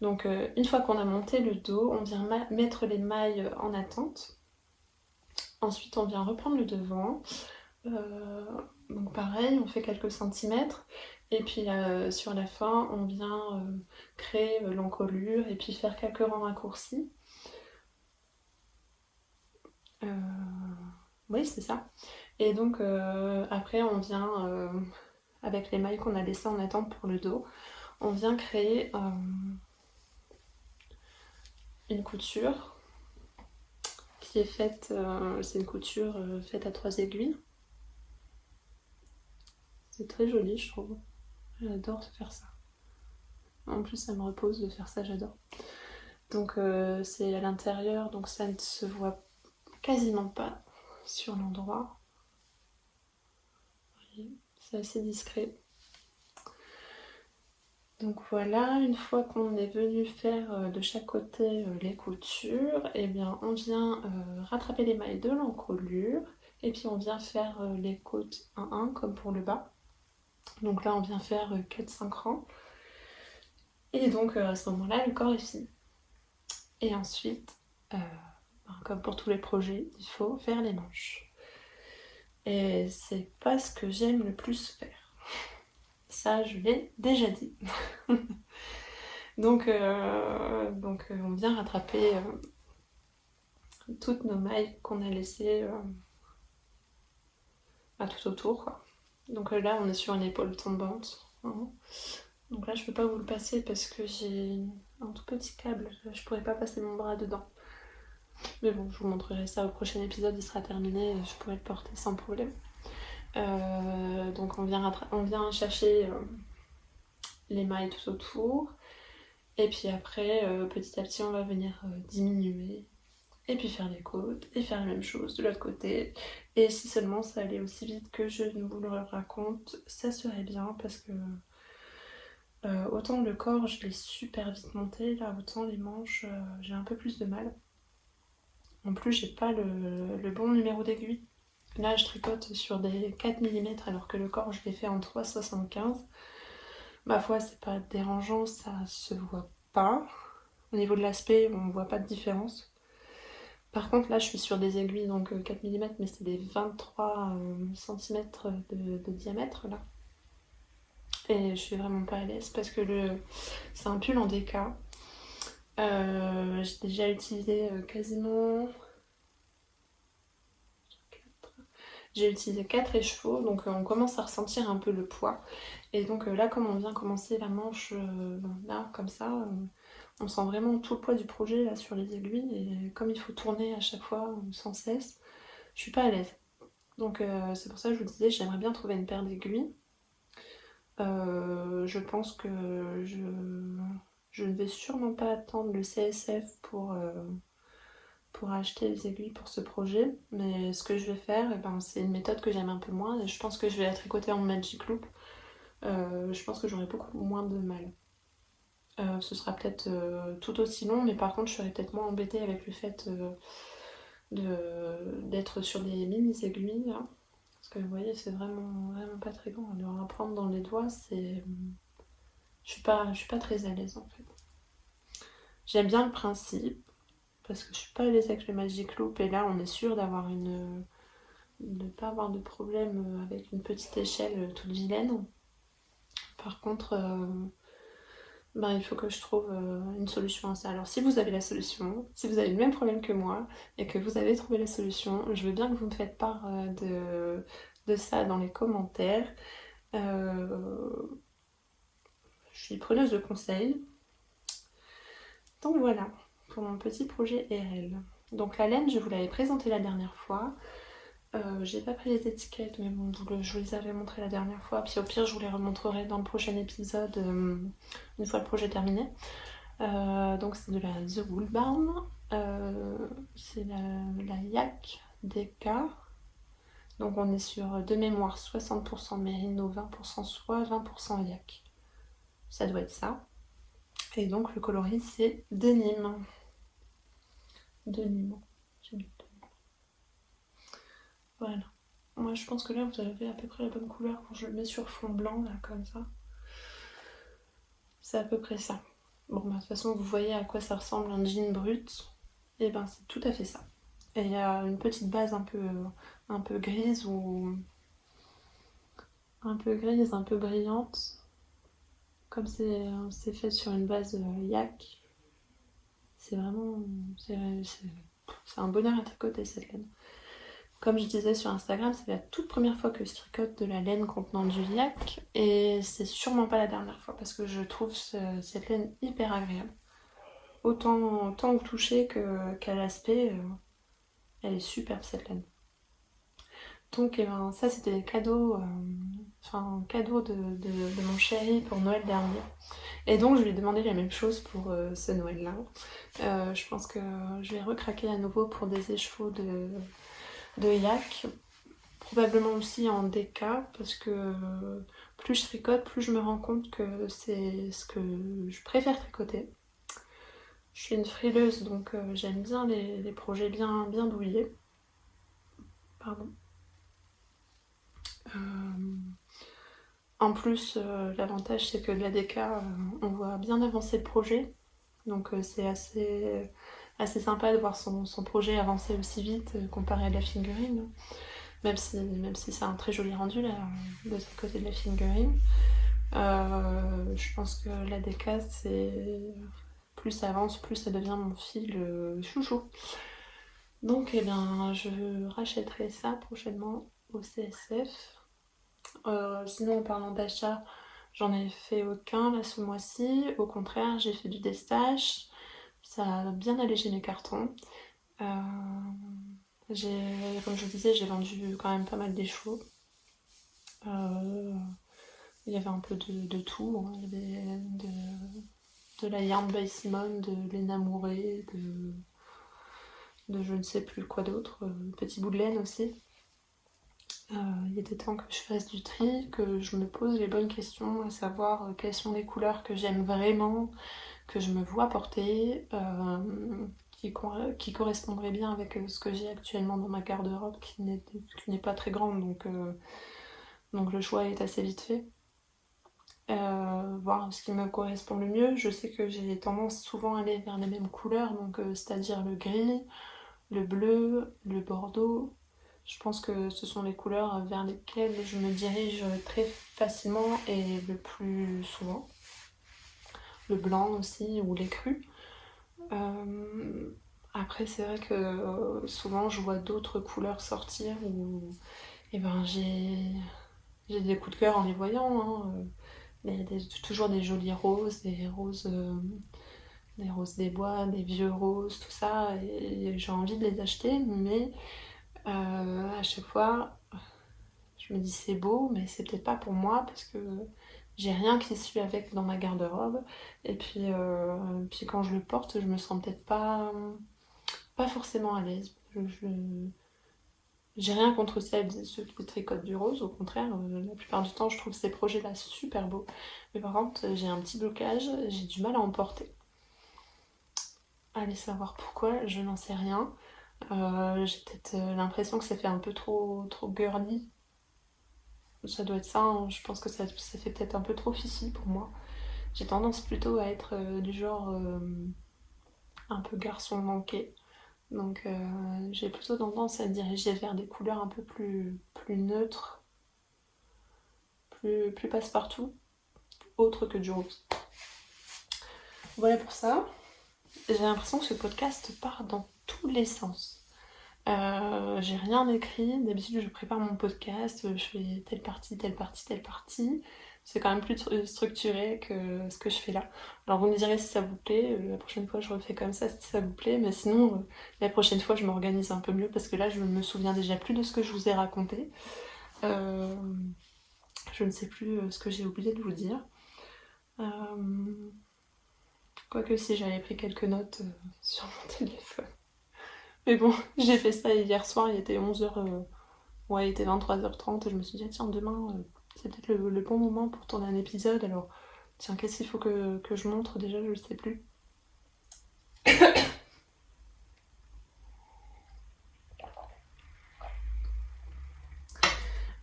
Donc une fois qu'on a monté le dos, on vient mettre les mailles en attente. Ensuite, on vient reprendre le devant. Donc pareil, on fait quelques centimètres et puis sur la fin on vient créer l'encolure et puis faire quelques rangs raccourcis. Oui, c'est ça. Et donc après on vient avec les mailles qu'on a laissées en attente pour le dos, on vient créer une couture qui est faite, c'est une couture faite à 3 aiguilles. C'est très joli, je trouve. J'adore faire ça. En plus, ça me repose de faire ça, j'adore. Donc c'est à l'intérieur, donc ça ne se voit quasiment pas sur l'endroit. C'est assez discret. Donc voilà, une fois qu'on est venu faire de chaque côté les coutures, et bien on vient rattraper les mailles de l'encolure et puis on vient faire les côtes 1-1 comme pour le bas. Donc là on vient faire 4-5 rangs et donc à ce moment-là le corps est fini. Et ensuite, comme pour tous les projets, il faut faire les manches. Et c'est pas ce que j'aime le plus faire. Ça, je l'ai déjà dit. Donc, on vient rattraper toutes nos mailles qu'on a laissées tout autour, quoi. Donc là, on est sur une épaule tombante. Hein. Donc là, je peux pas vous le passer parce que j'ai un tout petit câble. Je pourrais pas passer mon bras dedans. Mais bon, je vous montrerai ça au prochain épisode, il sera terminé. Je pourrai le porter sans problème. Donc on vient chercher les mailles tout autour. Et puis après, petit à petit, on va venir diminuer. Et puis faire les côtes, et faire la même chose de l'autre côté. Et si seulement ça allait aussi vite que je ne vous le raconte, ça serait bien parce que autant le corps, je l'ai super vite monté, là, autant les manches, j'ai un peu plus de mal. En plus, j'ai pas le bon numéro d'aiguille. Là, je tricote sur des 4 mm alors que le corps, je l'ai fait en 3,75. Ma foi, c'est pas dérangeant, ça se voit pas. Au niveau de l'aspect, on voit pas de différence. Par contre, là, je suis sur des aiguilles, donc 4 mm, mais c'est des 23 cm de diamètre, là. Et je suis vraiment pas à l'aise parce que c'est un pull en DK. J'ai déjà utilisé quasiment... J'ai utilisé 4 écheveaux, donc on commence à ressentir un peu le poids. Et donc là, comme on vient commencer la manche, là, comme ça, on sent vraiment tout le poids du projet là sur les aiguilles. Et comme il faut tourner à chaque fois, sans cesse, je suis pas à l'aise. Donc c'est pour ça que je vous disais, j'aimerais bien trouver une paire d'aiguilles. Je pense que je ne vais sûrement pas attendre le CSF pour acheter les aiguilles pour ce projet, mais ce que je vais faire, c'est une méthode que j'aime un peu moins, et je pense que je vais la tricoter en Magic Loop. Je pense que j'aurai beaucoup moins de mal. Ce sera peut-être tout aussi long, mais par contre je serai peut-être moins embêtée avec le fait d'être sur des mini aiguilles là. Parce que vous voyez, c'est vraiment pas très grand. Alors à prendre dans les doigts, je suis pas très à l'aise en fait. J'aime bien le principe, parce que je suis pas à l'aise avec le Magic Loop, et là on est sûr d'avoir de pas avoir de problème avec une petite échelle toute vilaine. Par contre, il faut que je trouve une solution à ça. Alors si vous avez la solution, si vous avez le même problème que moi, et que vous avez trouvé la solution, je veux bien que vous me faites part de ça dans les commentaires. Je suis preneuse de conseils. Donc voilà, pour mon petit projet RL. Donc la laine, je vous l'avais présentée la dernière fois. J'ai pas pris les étiquettes, mais bon, je vous les avais montrées la dernière fois. Puis au pire, je vous les remontrerai dans le prochain épisode, une fois le projet terminé. Donc c'est de la The Wool Barn. C'est la Yak DK. Donc on est sur de mémoire 60% mérino, 20% soie, 20% yak. Ça doit être ça. Et donc le coloris c'est denim. Denim. J'ai mis denim. Voilà. Moi je pense que là vous avez à peu près la bonne couleur quand je le mets sur fond blanc là comme ça. C'est à peu près ça. Bon de toute façon vous voyez à quoi ça ressemble un jean brut. Et c'est tout à fait ça. Et il y a une petite base un peu grise ou un peu brillante. Comme c'est fait sur une base yak, c'est vraiment... C'est un bonheur à tricoter cette laine. Comme je disais sur Instagram, c'est la toute première fois que je tricote de la laine contenant du yak. Et c'est sûrement pas la dernière fois parce que je trouve cette laine hyper agréable. Autant au toucher qu'à l'aspect, elle est superbe cette laine. Donc ça c'était des cadeaux, un cadeau de mon chéri pour Noël dernier. Et donc je lui ai demandé la même chose pour ce Noël-là. Je pense que je vais recraquer à nouveau pour des écheveaux de yak. Probablement aussi en DK parce que plus je tricote, plus je me rends compte que c'est ce que je préfère tricoter. Je suis une frileuse donc j'aime bien les projets bien douillés. Pardon. En plus, l'avantage c'est que de la DK, on voit bien avancer le projet. Donc c'est assez sympa de voir son projet avancer aussi vite comparé à de la figurine. Même si c'est un très joli rendu là, de ce côté de la figurine. Je pense que la DK, c'est plus ça avance, plus ça devient mon fil chouchou. Donc eh bien, je rachèterai ça prochainement au CSF. Sinon, en parlant d'achat, j'en ai fait aucun là ce mois-ci. Au contraire, j'ai fait du destache. Ça a bien allégé mes cartons. Euh, comme je vous disais, j'ai vendu quand même pas mal des chevaux. Il y avait un peu de tout. Hein. Il y avait de la Yarn by Simone, de Léna Mouret, de je ne sais plus quoi d'autre. Petit bout de laine aussi. Il était temps que je fasse du tri, que je me pose les bonnes questions, à savoir quelles sont les couleurs que j'aime vraiment, que je me vois porter, qui correspondraient bien avec ce que j'ai actuellement dans ma garde-robe, qui n'est pas très grande, donc le choix est assez vite fait. Voir ce qui me correspond le mieux. Je sais que j'ai tendance souvent à aller vers les mêmes couleurs, donc c'est-à-dire le gris, le bleu, le bordeaux. Je pense que ce sont les couleurs vers lesquelles je me dirige très facilement et le plus souvent. Le blanc aussi, ou les crus. Après, c'est vrai que souvent je vois d'autres couleurs sortir où eh ben, j'ai des coups de cœur en les voyant. Hein. Toujours des jolis roses, des roses des bois, des vieux roses, tout ça. Et j'ai envie de les acheter, mais à chaque fois, je me dis c'est beau, mais c'est peut-être pas pour moi parce que j'ai rien qui suit avec dans ma garde-robe. Et puis quand je le porte, je me sens peut-être pas forcément à l'aise. J'ai rien contre ceux qui tricotent du rose, au contraire, la plupart du temps je trouve ces projets-là super beaux. Mais par contre, j'ai un petit blocage, j'ai du mal à en porter. Allez savoir pourquoi, je n'en sais rien. J'ai peut-être l'impression que ça fait un peu trop girly. Ça doit être ça, hein. Je pense que ça fait peut-être un peu trop fifi pour moi. J'ai tendance plutôt à être du genre un peu garçon manqué. Donc j'ai plutôt tendance à me diriger vers des couleurs un peu plus neutres, plus passe-partout, autre que du rose. Voilà pour ça. J'ai l'impression que ce podcast part dans tous les sens. J'ai rien écrit, d'habitude je prépare mon podcast, je fais telle partie, telle partie, telle partie. C'est quand même plus structuré que ce que je fais là. Alors vous me direz si ça vous plaît, la prochaine fois je refais comme ça si ça vous plaît, mais sinon la prochaine fois je m'organise un peu mieux parce que là je me souviens déjà plus de ce que je vous ai raconté. Je ne sais plus ce que j'ai oublié de vous dire. Quoique si j'avais pris quelques notes sur mon téléphone. Mais bon, j'ai fait ça hier soir, il était 11h, ouais, il était 23h30 et je me suis dit, ah, tiens, demain, c'est peut-être le bon moment pour tourner un épisode. Alors, tiens, qu'est-ce qu'il faut que je montre déjà, je ne sais plus.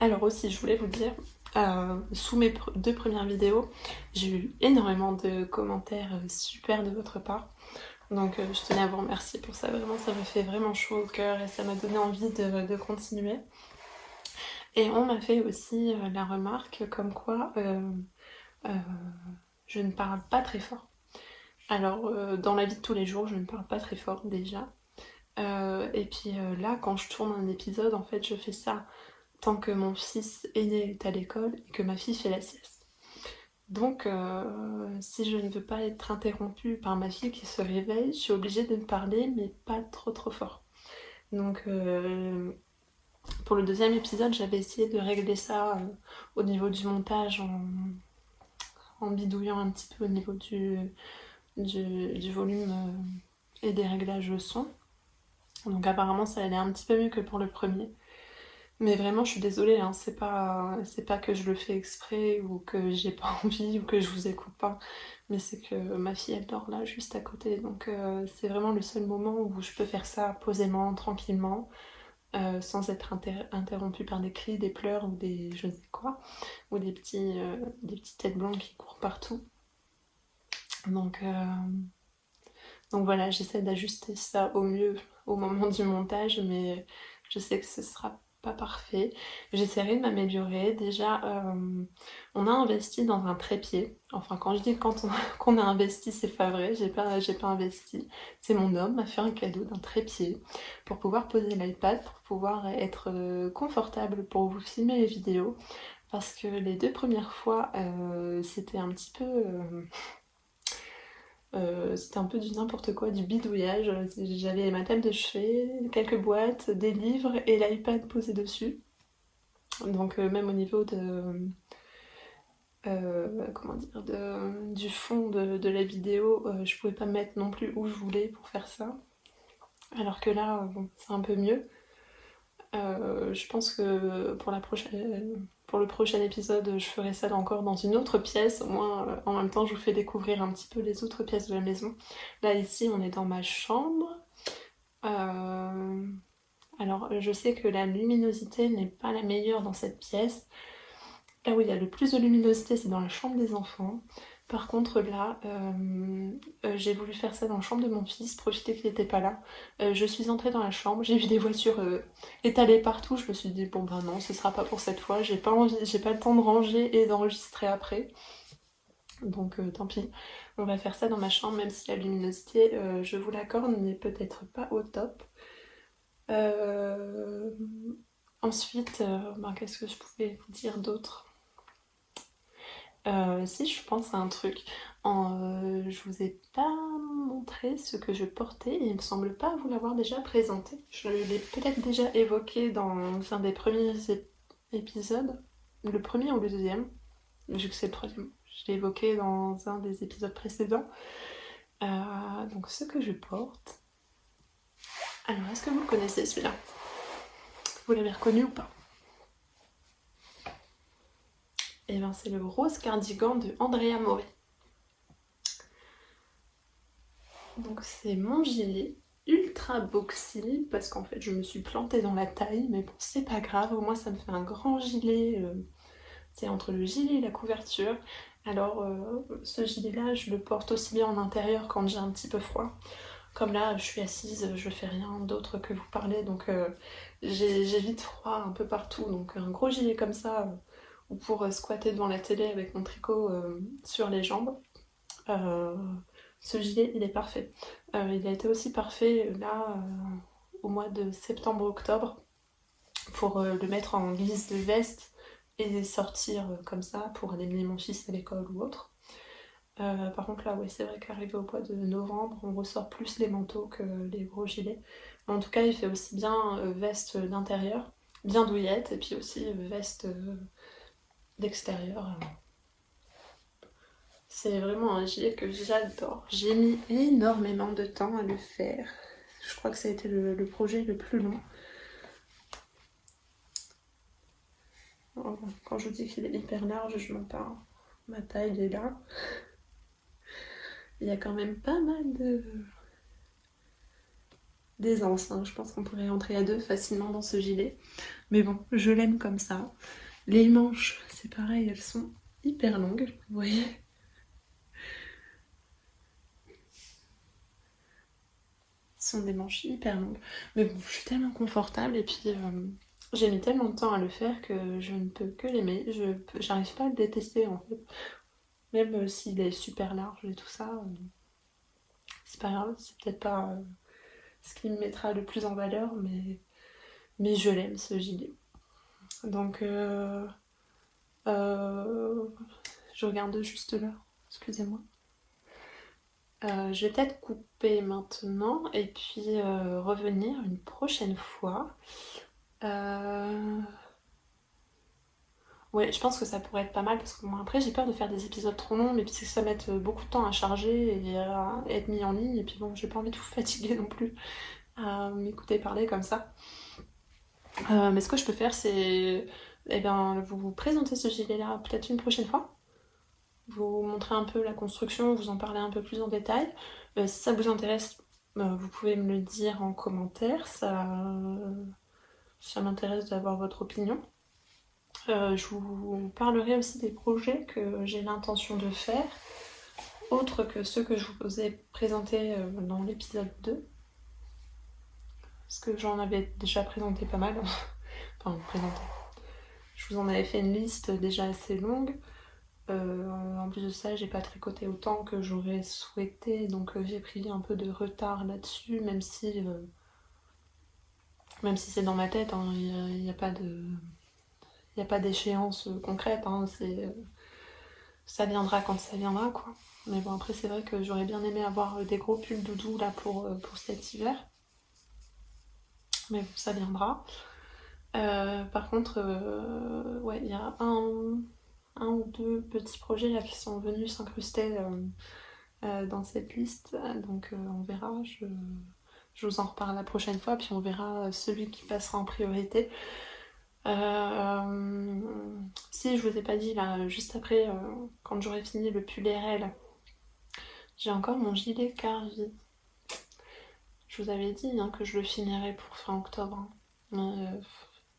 Alors aussi, je voulais vous dire, sous mes deux premières vidéos, j'ai eu énormément de commentaires super de votre part. Donc je tenais à vous remercier pour ça, vraiment ça me fait vraiment chaud au cœur et ça m'a donné envie de continuer. Et on m'a fait aussi la remarque comme quoi je ne parle pas très fort. Alors dans la vie de tous les jours je ne parle pas très fort déjà. Et puis là quand je tourne un épisode en fait je fais ça tant que mon fils aîné est à l'école et que ma fille fait la sieste. Donc si je ne veux pas être interrompue par ma fille qui se réveille, je suis obligée de me parler mais pas trop fort. Donc pour le deuxième épisode, j'avais essayé de régler ça au niveau du montage en bidouillant un petit peu au niveau du volume et des réglages son. Donc apparemment ça allait un petit peu mieux que pour le premier. Mais vraiment je suis désolée, hein, c'est pas que je le fais exprès ou que j'ai pas envie ou que je vous écoute pas. Mais c'est que ma fille elle dort là juste à côté. Donc c'est vraiment le seul moment où je peux faire ça posément, tranquillement. Sans être interrompue par des cris, des pleurs ou des je ne sais quoi, ou des petites têtes blondes qui courent partout. Donc Donc voilà, j'essaie d'ajuster ça au mieux au moment du montage, mais je sais que ce sera pas parfait. J'essaierai de m'améliorer. Déjà, on a investi dans un trépied. Enfin, quand je dis qu'on a investi, c'est pas vrai, j'ai pas investi. C'est mon homme m'a fait un cadeau d'un trépied pour pouvoir poser l'iPad, pour pouvoir être confortable pour vous filmer les vidéos. Parce que les 2 premières fois, c'était un petit peu... c'était un peu du n'importe quoi, du bidouillage. J'avais ma table de chevet, quelques boîtes, des livres et l'iPad posé dessus. Donc même au niveau de... comment dire, du fond de la vidéo, je pouvais pas me mettre non plus où je voulais pour faire ça. Alors que là, bon, c'est un peu mieux. Je pense que pour le prochain épisode, je ferai ça encore dans une autre pièce. Au moins, en même temps, je vous fais découvrir un petit peu les autres pièces de la maison. Là, ici, on est dans ma chambre. Alors, je sais que la luminosité n'est pas la meilleure dans cette pièce. Là où il y a le plus de luminosité, c'est dans la chambre des enfants. Par contre, là, j'ai voulu faire ça dans la chambre de mon fils, profiter qu'il n'était pas là. Je suis entrée dans la chambre, j'ai vu des voitures étalées partout. Je me suis dit, bon ben non, ce sera pas pour cette fois. J'ai pas envie, j'ai pas le temps de ranger et d'enregistrer après. Donc tant pis, on va faire ça dans ma chambre, même si la luminosité, je vous l'accorde, n'est peut-être pas au top. Euh, Ensuite, qu'est-ce que je pouvais vous dire d'autre? Si je pense à un truc, je vous ai pas montré ce que je portais et il me semble pas vous l'avoir déjà présenté. Je l'ai peut-être déjà évoqué dans un des premiers épisodes, le premier ou le deuxième, vu que c'est le troisième. Je l'ai évoqué dans un des épisodes précédents. Donc ce que je porte. Alors est-ce que vous le connaissez celui-là? Vous l'avez reconnu ou pas? Et bien c'est le rose cardigan de Andrea Mori. Donc c'est mon gilet ultra boxy parce qu'en fait je me suis plantée dans la taille, mais bon c'est pas grave, au moins ça me fait un grand gilet, c'est entre le gilet et la couverture. Alors ce gilet là je le porte aussi bien en intérieur quand j'ai un petit peu froid. Comme là je suis assise, je fais rien d'autre que vous parler, donc j'ai vite froid un peu partout, donc un gros gilet comme ça, ou pour squatter devant la télé avec mon tricot sur les jambes. Euh, Ce gilet, il est parfait. Il a été aussi parfait là au mois de septembre-octobre pour le mettre en guise de veste et sortir comme ça pour aller mener mon fils à l'école ou autre. Par contre là, ouais, c'est vrai qu'arrivé au mois de novembre, on ressort plus les manteaux que les gros gilets. Mais en tout cas, il fait aussi bien veste d'intérieur, bien douillette, et puis aussi veste d'extérieur. C'est vraiment un gilet que j'adore. J'ai mis énormément de temps à le faire. Je crois que ça a été le projet le plus long. Quand je dis qu'il est hyper large, je m'en parle. Ma taille est là. Il y a quand même pas mal d'aisance, hein. Je pense qu'on pourrait rentrer à deux facilement dans ce gilet. Mais bon, je l'aime comme ça. Les manches, c'est pareil, elles sont hyper longues. Vous voyez ? Ce sont des manches hyper longues. Mais bon, je suis tellement confortable et puis j'ai mis tellement de temps à le faire que je ne peux que l'aimer. J'arrive pas à le détester en fait. Même s'il est super large et tout ça, c'est pas grave, c'est peut-être pas ce qui me mettra le plus en valeur, mais je l'aime ce gilet. Donc euh, je regarde juste là, excusez-moi. Je vais peut-être couper maintenant et puis revenir une prochaine fois. Euh, Ouais, je pense que ça pourrait être pas mal parce que bon, après j'ai peur de faire des épisodes trop longs, mais puis c'est que ça mette beaucoup de temps à charger et à être mis en ligne, et puis bon, j'ai pas envie de vous fatiguer non plus à m'écouter parler comme ça. Mais ce que je peux faire, c'est vous présenter ce gilet-là peut-être une prochaine fois, vous montrer un peu la construction, vous en parler un peu plus en détail. Si ça vous intéresse, vous pouvez me le dire en commentaire, ça m'intéresse d'avoir votre opinion. Je vous parlerai aussi des projets que j'ai l'intention de faire autres que ceux que je vous ai présentés dans l'épisode 2. Parce que j'en avais déjà présenté pas mal. Enfin, présenté. Je vous en avais fait une liste déjà assez longue. En plus de ça, j'ai pas tricoté autant que j'aurais souhaité, donc j'ai pris un peu de retard là-dessus, même si c'est dans ma tête, hein, il n'y a pas d'échéance concrète, hein, ça viendra quand ça viendra, quoi. Mais bon, après, c'est vrai que j'aurais bien aimé avoir des gros pulls doudou là pour cet hiver. Mais bon, ça viendra. Par contre, ouais, il y a un ou deux petits projets là qui sont venus s'incruster dans cette liste, donc on verra, je vous en reparle la prochaine fois, puis on verra celui qui passera en priorité. Si, je vous ai pas dit là, juste après, quand j'aurai fini le pull RL, j'ai encore mon gilet Carvi. Je vous avais dit hein, que je le finirais pour fin octobre. Hein.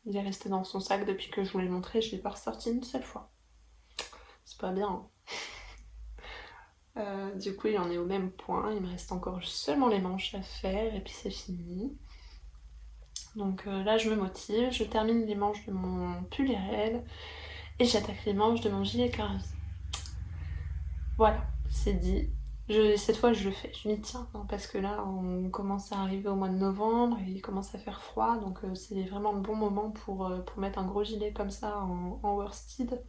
Il est resté dans son sac depuis que je vous l'ai montré, je l'ai pas ressorti une seule fois. C'est pas bien. Hein. Du coup, il en est au même point. Il me reste encore seulement les manches à faire et puis c'est fini. Donc là, je me motive. Je termine les manches de mon pull RL et j'attaque les manches de mon gilet Carvi. Voilà, c'est dit. Cette fois, je le fais, je m'y tiens. Hein, parce que là, on commence à arriver au mois de novembre et il commence à faire froid. Donc c'est vraiment le bon moment pour mettre un gros gilet comme ça en worsted.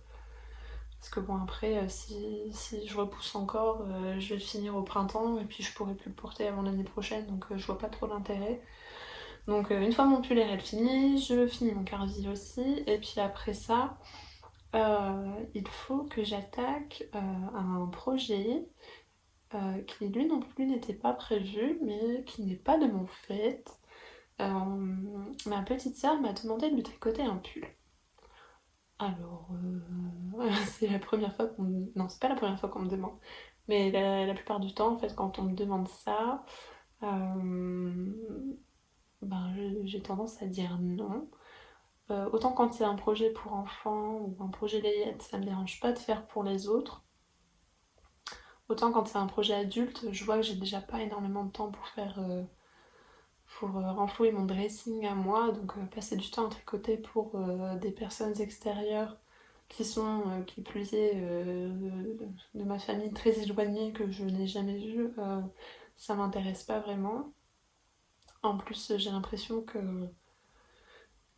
Parce que bon, après, si je repousse encore, je vais le finir au printemps et puis je pourrai plus le porter avant l'année prochaine. Donc je vois pas trop d'intérêt. Donc une fois mon pull RL fini, je finis mon Carvi aussi. Et puis après ça, il faut que j'attaque un projet qui lui non plus n'était pas prévu, mais qui n'est pas de mon fait. Ma petite sœur m'a demandé de lui tricoter un pull. Alors, c'est la première fois qu'on me... Non, c'est pas la première fois qu'on me demande. Mais la plupart du temps, en fait, quand on me demande ça, j'ai tendance à dire non. Autant quand c'est un projet pour enfants ou un projet layette, ça me dérange pas de faire pour les autres. Autant quand c'est un projet adulte, je vois que j'ai déjà pas énormément de temps pour faire... pour renflouer mon dressing à moi, donc passer du temps à tricoter pour des personnes extérieures qui sont, qui plus est, de ma famille très éloignée que je n'ai jamais vue, ça m'intéresse pas vraiment. En plus, j'ai l'impression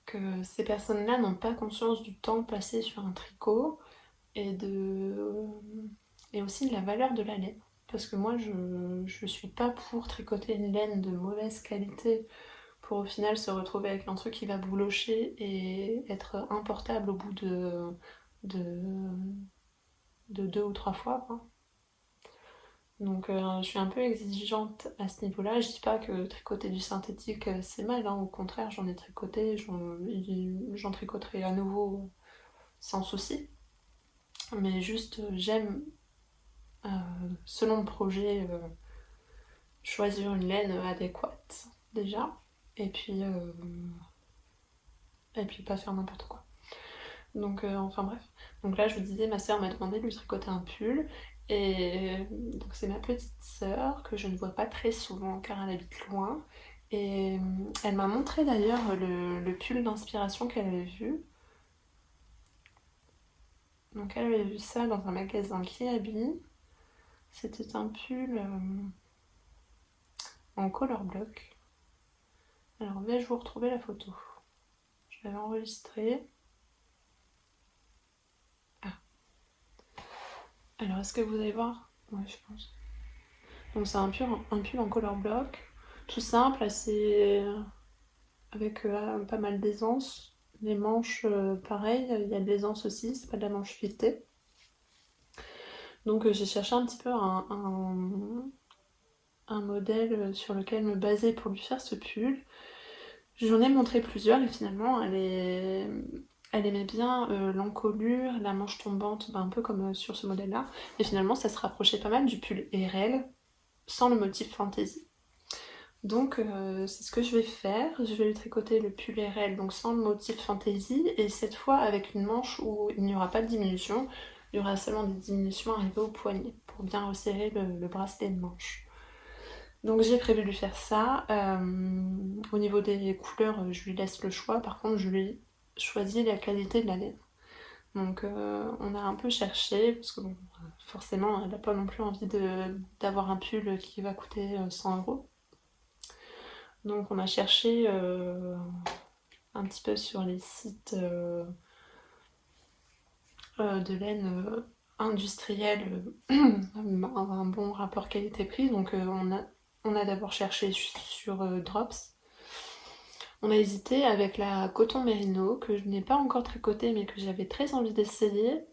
que ces personnes-là n'ont pas conscience du temps passé sur un tricot et aussi de la valeur de la laine. Parce que moi, je suis pas pour tricoter une laine de mauvaise qualité pour au final se retrouver avec un truc qui va boulocher et être importable au bout de 2 ou 3 fois, quoi. Donc je suis un peu exigeante à ce niveau-là. Je dis pas que tricoter du synthétique c'est mal, hein. Au contraire, j'en ai tricoté, j'en tricoterai à nouveau sans souci. Mais juste j'aime, selon le projet, choisir une laine adéquate déjà. Et puis pas faire n'importe quoi. Donc enfin bref. Donc là je vous disais, ma soeur m'a demandé de lui tricoter un pull. Et donc c'est ma petite sœur que je ne vois pas très souvent car elle habite loin. Et elle m'a montré d'ailleurs le pull d'inspiration qu'elle avait vu. Donc elle avait vu ça dans un magasin qui habille. C'était un pull en color block. Alors vais-je vous retrouver la photo? Je l'avais enregistrée. Alors, est-ce que vous allez voir? Ouais, je pense. Donc, c'est un pull en color block. Tout simple, assez... avec pas mal d'aisance. Les manches, pareil, il y a de l'aisance aussi, c'est pas de la manche filetée. Donc, j'ai cherché un petit peu un modèle sur lequel me baser pour lui faire ce pull. J'en ai montré plusieurs et finalement, elle aimait bien l'encolure, la manche tombante, un peu comme sur ce modèle-là. Et finalement, ça se rapprochait pas mal du pull RL, sans le motif fantasy. Donc c'est ce que je vais faire. Je vais lui tricoter le pull RL, donc sans le motif fantasy, et cette fois avec une manche où il n'y aura pas de diminution. il y aura seulement des diminutions arrivées au poignet pour bien resserrer le bracelet de manche. Donc j'ai prévu de lui faire ça. Au niveau des couleurs, je lui laisse le choix. Par contre, je lui choisis la qualité de la laine. Donc on a un peu cherché, parce que bon, forcément, elle n'a pas non plus envie d'avoir un pull qui va coûter 100 €. Donc on a cherché un petit peu sur les sites de laine industrielle, un bon rapport qualité-prix. Donc on a d'abord cherché sur Drops. On a hésité avec la coton mérino que je n'ai pas encore tricotée mais que j'avais très envie d'essayer.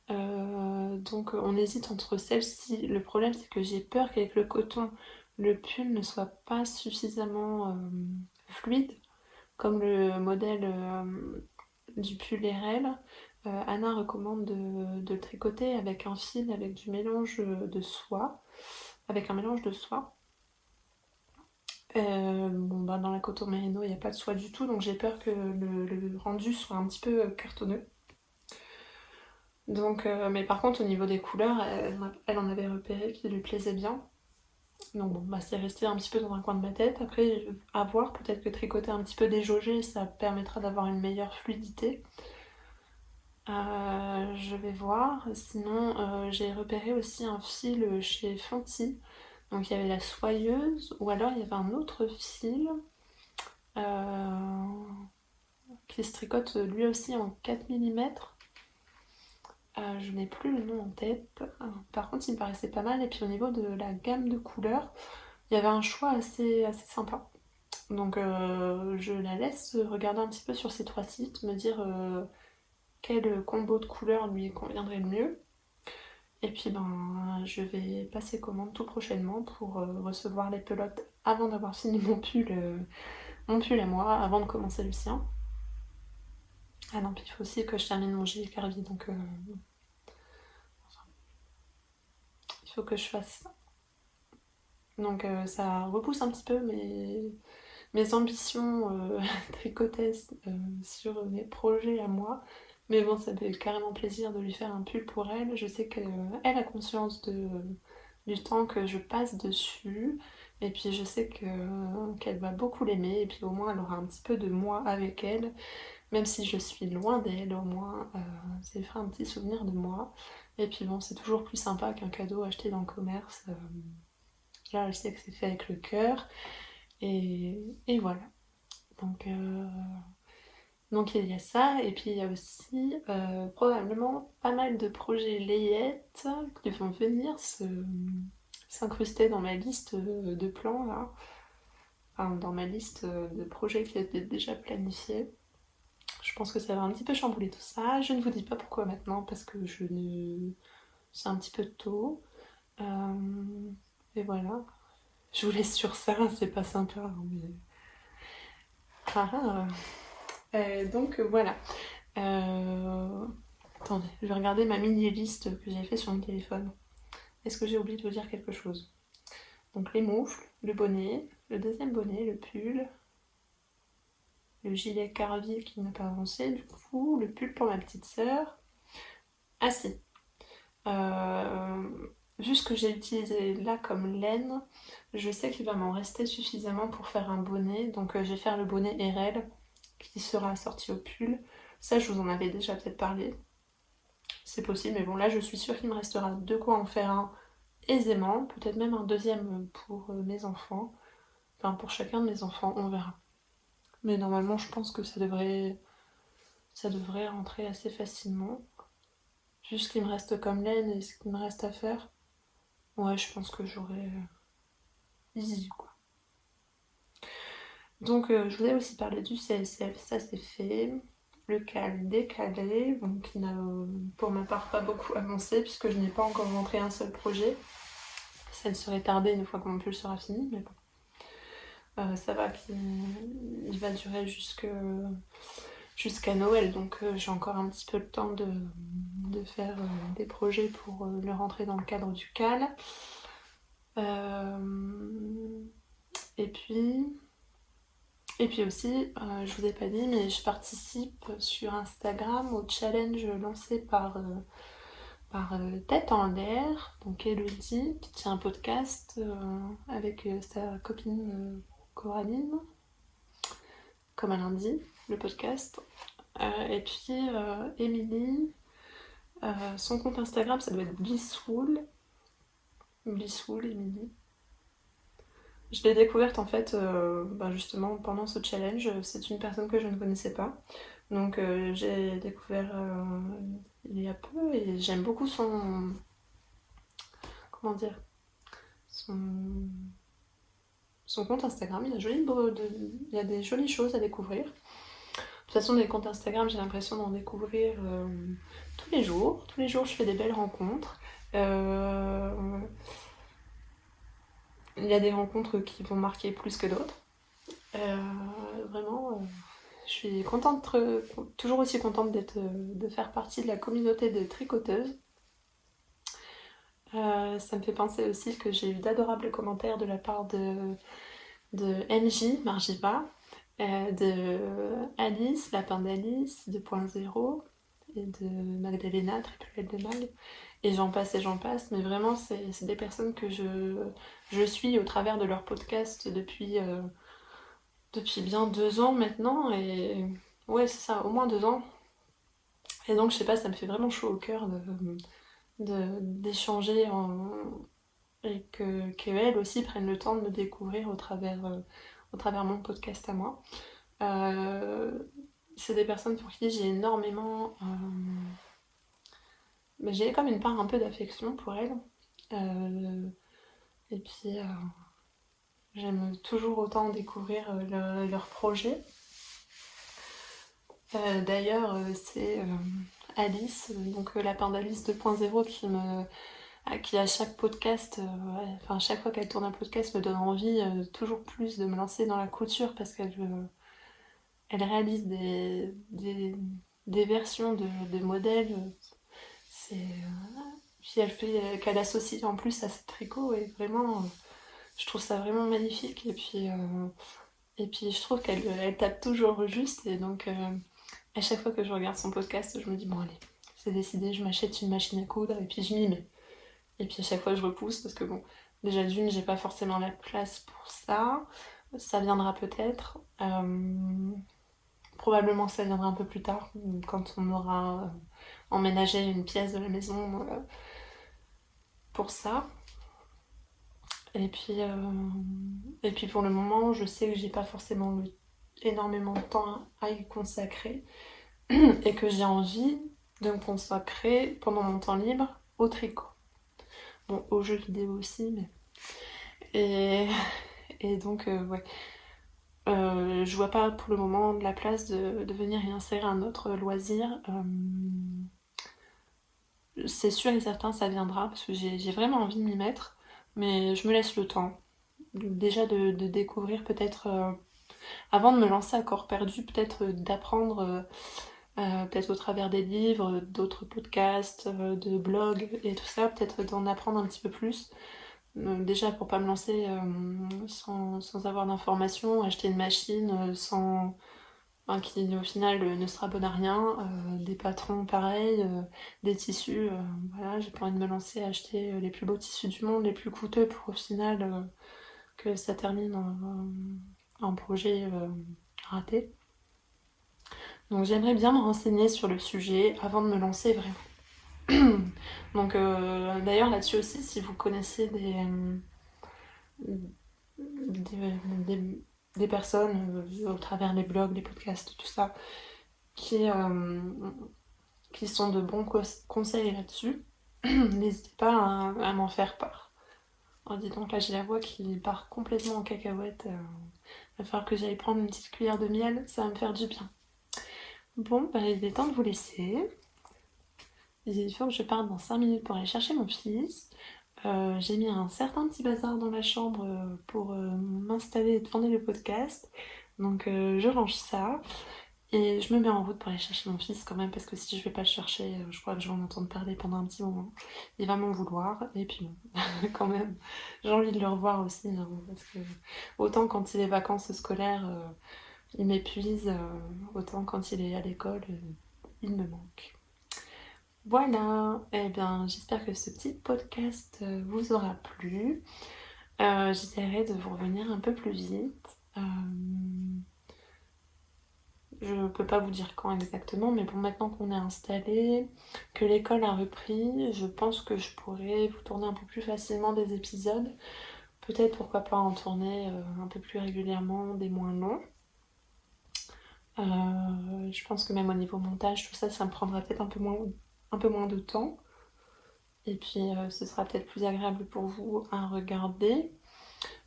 Donc on hésite entre celle-ci. Le problème c'est que j'ai peur qu'avec le coton, le pull ne soit pas suffisamment fluide, comme le modèle du pull RL. Anna recommande de le tricoter avec un fil, avec du mélange de soie, avec un mélange de soie. Dans la coton mérino, il n'y a pas de soie du tout, donc j'ai peur que le rendu soit un petit peu cartonneux. Donc, mais par contre, au niveau des couleurs, elle en avait repéré qui lui plaisaient bien. Donc bon, c'est resté un petit peu dans un coin de ma tête. Après, à voir, peut-être que tricoter un petit peu déjaugé, ça permettra d'avoir une meilleure fluidité. Je vais voir. Sinon, j'ai repéré aussi un fil chez Fonty. Donc il y avait la soyeuse, ou alors il y avait un autre fil qui se tricote lui aussi en 4 mm. Je n'ai plus le nom en tête. Par contre, il me paraissait pas mal. Et puis au niveau de la gamme de couleurs, il y avait un choix assez sympa. Donc je la laisse regarder un petit peu sur ces 3 sites, me dire quel combo de couleurs lui conviendrait le mieux. Et puis je vais passer commande tout prochainement pour recevoir les pelotes avant d'avoir fini mon pull à moi, avant de commencer le sien. Ah non, puis il faut aussi que je termine mon gilet Carvi, donc il faut que je fasse ça. Donc ça repousse un petit peu mes ambitions tricotesses sur mes projets à moi. Mais bon, ça fait carrément plaisir de lui faire un pull pour elle. Je sais qu'elle a conscience du temps que je passe dessus. Et puis je sais qu'elle va beaucoup l'aimer. Et puis au moins elle aura un petit peu de moi avec elle. Même si je suis loin d'elle, au moins ça lui fera un petit souvenir de moi. Et puis bon, c'est toujours plus sympa qu'un cadeau acheté dans le commerce. Là, je sais que c'est fait avec le cœur. Et voilà. Donc, il y a ça, et puis il y a aussi probablement pas mal de projets layettes qui vont venir s'incruster dans ma liste de plans là. Enfin, dans ma liste de projets qui étaient déjà planifiés. Je pense que ça va un petit peu chambouler tout ça. Je ne vous dis pas pourquoi maintenant parce que c'est un petit peu tôt. Et voilà. Je vous laisse sur ça, c'est pas sympa, hein, mais. Donc voilà. Attendez, je vais regarder ma mini-liste que j'ai fait sur mon téléphone. Est-ce que j'ai oublié de vous dire quelque chose? Donc les moufles, le bonnet, le deuxième bonnet, le pull, le gilet Carvi qui n'a pas avancé du coup, le pull pour ma petite sœur. Ah si, vu ce que j'ai utilisé là comme laine, je sais qu'il va m'en rester suffisamment pour faire un bonnet. Donc je vais faire le bonnet RL qui sera assorti au pull. Ça, je vous en avais déjà peut-être parlé. C'est possible, mais bon, là, je suis sûre qu'il me restera de quoi en faire un aisément. Peut-être même un deuxième pour mes enfants. Enfin, pour chacun de mes enfants, on verra. Mais normalement, je pense que ça devrait rentrer assez facilement. Juste ce qu'il me reste comme laine et ce qu'il me reste à faire. Ouais, je pense que j'aurai easy, quoi. Donc, je vous ai aussi parlé du CSF, ça c'est fait. Le cal décalé, donc qui n'a pour ma part pas beaucoup avancé puisque je n'ai pas encore rentré un seul projet. Ça ne serait tardé une fois que mon pull sera fini, mais bon. Ça va qu'il va durer jusqu'à Noël, donc j'ai encore un petit peu le temps de faire des projets pour le rentrer dans le cadre du cal. Et puis aussi, je vous ai pas dit, mais je participe sur Instagram au challenge lancé par par Tête en l'air, donc Elodie, qui tient un podcast avec sa copine Coraline, comme un lundi, le podcast. Et puis Émilie, son compte Instagram, ça doit être Blissful. Blissful, Émilie. Je l'ai découverte en fait justement pendant ce challenge. C'est une personne que je ne connaissais pas. Donc j'ai découvert il y a peu et j'aime beaucoup son... Comment dire son compte Instagram. Il y a des jolies choses à découvrir. De toute façon, des comptes Instagram, j'ai l'impression d'en découvrir tous les jours. Tous les jours, je fais des belles rencontres. Il y a des rencontres qui vont marquer plus que d'autres. Vraiment, je suis toujours aussi contente de faire partie de la communauté de tricoteuses. Ça me fait penser aussi que j'ai eu d'adorables commentaires de la part de MJ, Margiva, de Alice, Lapin d'Alice, 2.0, et de Magdalena, Triple L de Mag, et j'en passe, mais vraiment c'est des personnes que je suis au travers de leur podcast depuis bien 2 ans maintenant, et ouais c'est ça, au moins 2 ans, et donc je sais pas, ça me fait vraiment chaud au cœur d'échanger et qu'elles aussi prennent le temps de me découvrir au travers mon podcast à moi. C'est des personnes pour qui j'ai énormément... mais j'ai comme une part un peu d'affection pour elles. Et puis j'aime toujours autant découvrir leurs projets. D'ailleurs, c'est Alice, donc Lapin d'Alice 2.0 qui à chaque podcast, chaque fois qu'elle tourne un podcast me donne envie toujours plus de me lancer dans la couture parce qu'elle réalise des versions de modèles. Puis qu'elle associe en plus à ses tricots et vraiment, je trouve ça vraiment magnifique. Et puis je trouve qu'elle tape toujours juste et donc à chaque fois que je regarde son podcast, je me dis bon allez, c'est décidé, je m'achète une machine à coudre et puis je m'y mets. Et puis à chaque fois je repousse parce que bon, déjà d'une, j'ai pas forcément la place pour ça. Ça viendra peut-être. Probablement que ça viendra un peu plus tard, quand on aura emménagé une pièce de la maison pour ça. Et puis pour le moment, je sais que j'ai pas forcément énormément de temps à y consacrer et que j'ai envie de me consacrer pendant mon temps libre au tricot. Bon, aux jeux vidéo aussi, mais... Et donc, ouais. Je vois pas pour le moment de la place de venir y insérer un autre loisir. C'est sûr et certain, ça viendra, parce que j'ai vraiment envie de m'y mettre, mais je me laisse le temps. Déjà de découvrir peut-être, avant de me lancer à corps perdu, peut-être d'apprendre, peut-être au travers des livres, d'autres podcasts, de blogs et tout ça, peut-être d'en apprendre un petit peu plus. Déjà pour pas me lancer sans avoir d'informations, acheter une machine qui au final ne sera bonne à rien, des patrons pareils, des tissus, voilà, j'ai pas envie de me lancer à acheter les plus beaux tissus du monde, les plus coûteux pour au final que ça termine en projet raté. Donc j'aimerais bien me renseigner sur le sujet avant de me lancer vraiment. Donc d'ailleurs là-dessus aussi, si vous connaissez des personnes au travers des blogs, des podcasts, tout ça, qui sont de bons conseils là-dessus, n'hésitez pas à m'en faire part. Oh, dis donc, là j'ai la voix qui part complètement en cacahuète. Il va falloir que j'aille prendre une petite cuillère de miel, ça va me faire du bien. Bon, bah, il est temps de vous laisser. Il faut que je parte dans 5 minutes pour aller chercher mon fils. J'ai mis un certain petit bazar dans la chambre pour m'installer et tourner le podcast. Donc je range ça. Et je me mets en route pour aller chercher mon fils quand même, parce que si je vais pas le chercher, je crois que je vais en entendre parler pendant un petit moment. Il va m'en vouloir, et puis bon, quand même, j'ai envie de le revoir aussi, hein, parce que autant quand il est vacances scolaires, il m'épuise, autant quand il est à l'école, il me manque. Voilà, eh bien j'espère que ce petit podcast vous aura plu. J'essaierai de vous revenir un peu plus vite. Je peux pas vous dire quand exactement, mais bon, maintenant qu'on est installé, que l'école a repris, je pense que je pourrais vous tourner un peu plus facilement des épisodes. Peut-être pourquoi pas en tourner un peu plus régulièrement, des moins longs. Je pense que même au niveau montage, tout ça, ça me prendra peut-être un peu moins de temps. Et puis ce sera peut-être plus agréable pour vous à regarder.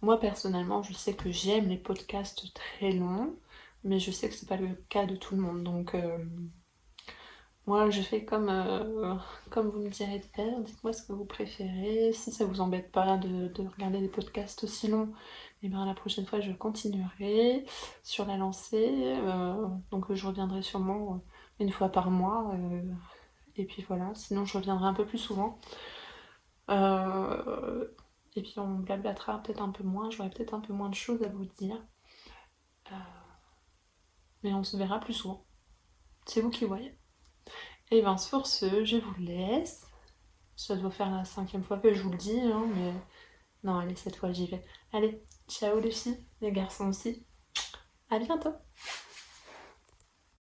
Moi personnellement, je sais que j'aime les podcasts très longs, mais je sais que c'est pas le cas de tout le monde. Donc moi je fais comme vous me direz de faire. Dites-moi ce que vous préférez. Si ça vous embête pas de regarder des podcasts aussi longs, et bien la prochaine fois je continuerai sur la lancée. Donc je reviendrai sûrement une fois par mois. Et puis voilà, sinon je reviendrai un peu plus souvent. Euh, et puis on blablatera peut-être un peu moins, j'aurai peut-être un peu moins de choses à vous dire. Euh, mais on se verra plus souvent. C'est vous qui voyez. Et bien sur ce, je vous laisse. Ça doit faire la 5e fois que je vous le dis, hein, mais non, allez, cette fois j'y vais. Allez, ciao les filles, les garçons aussi. À bientôt.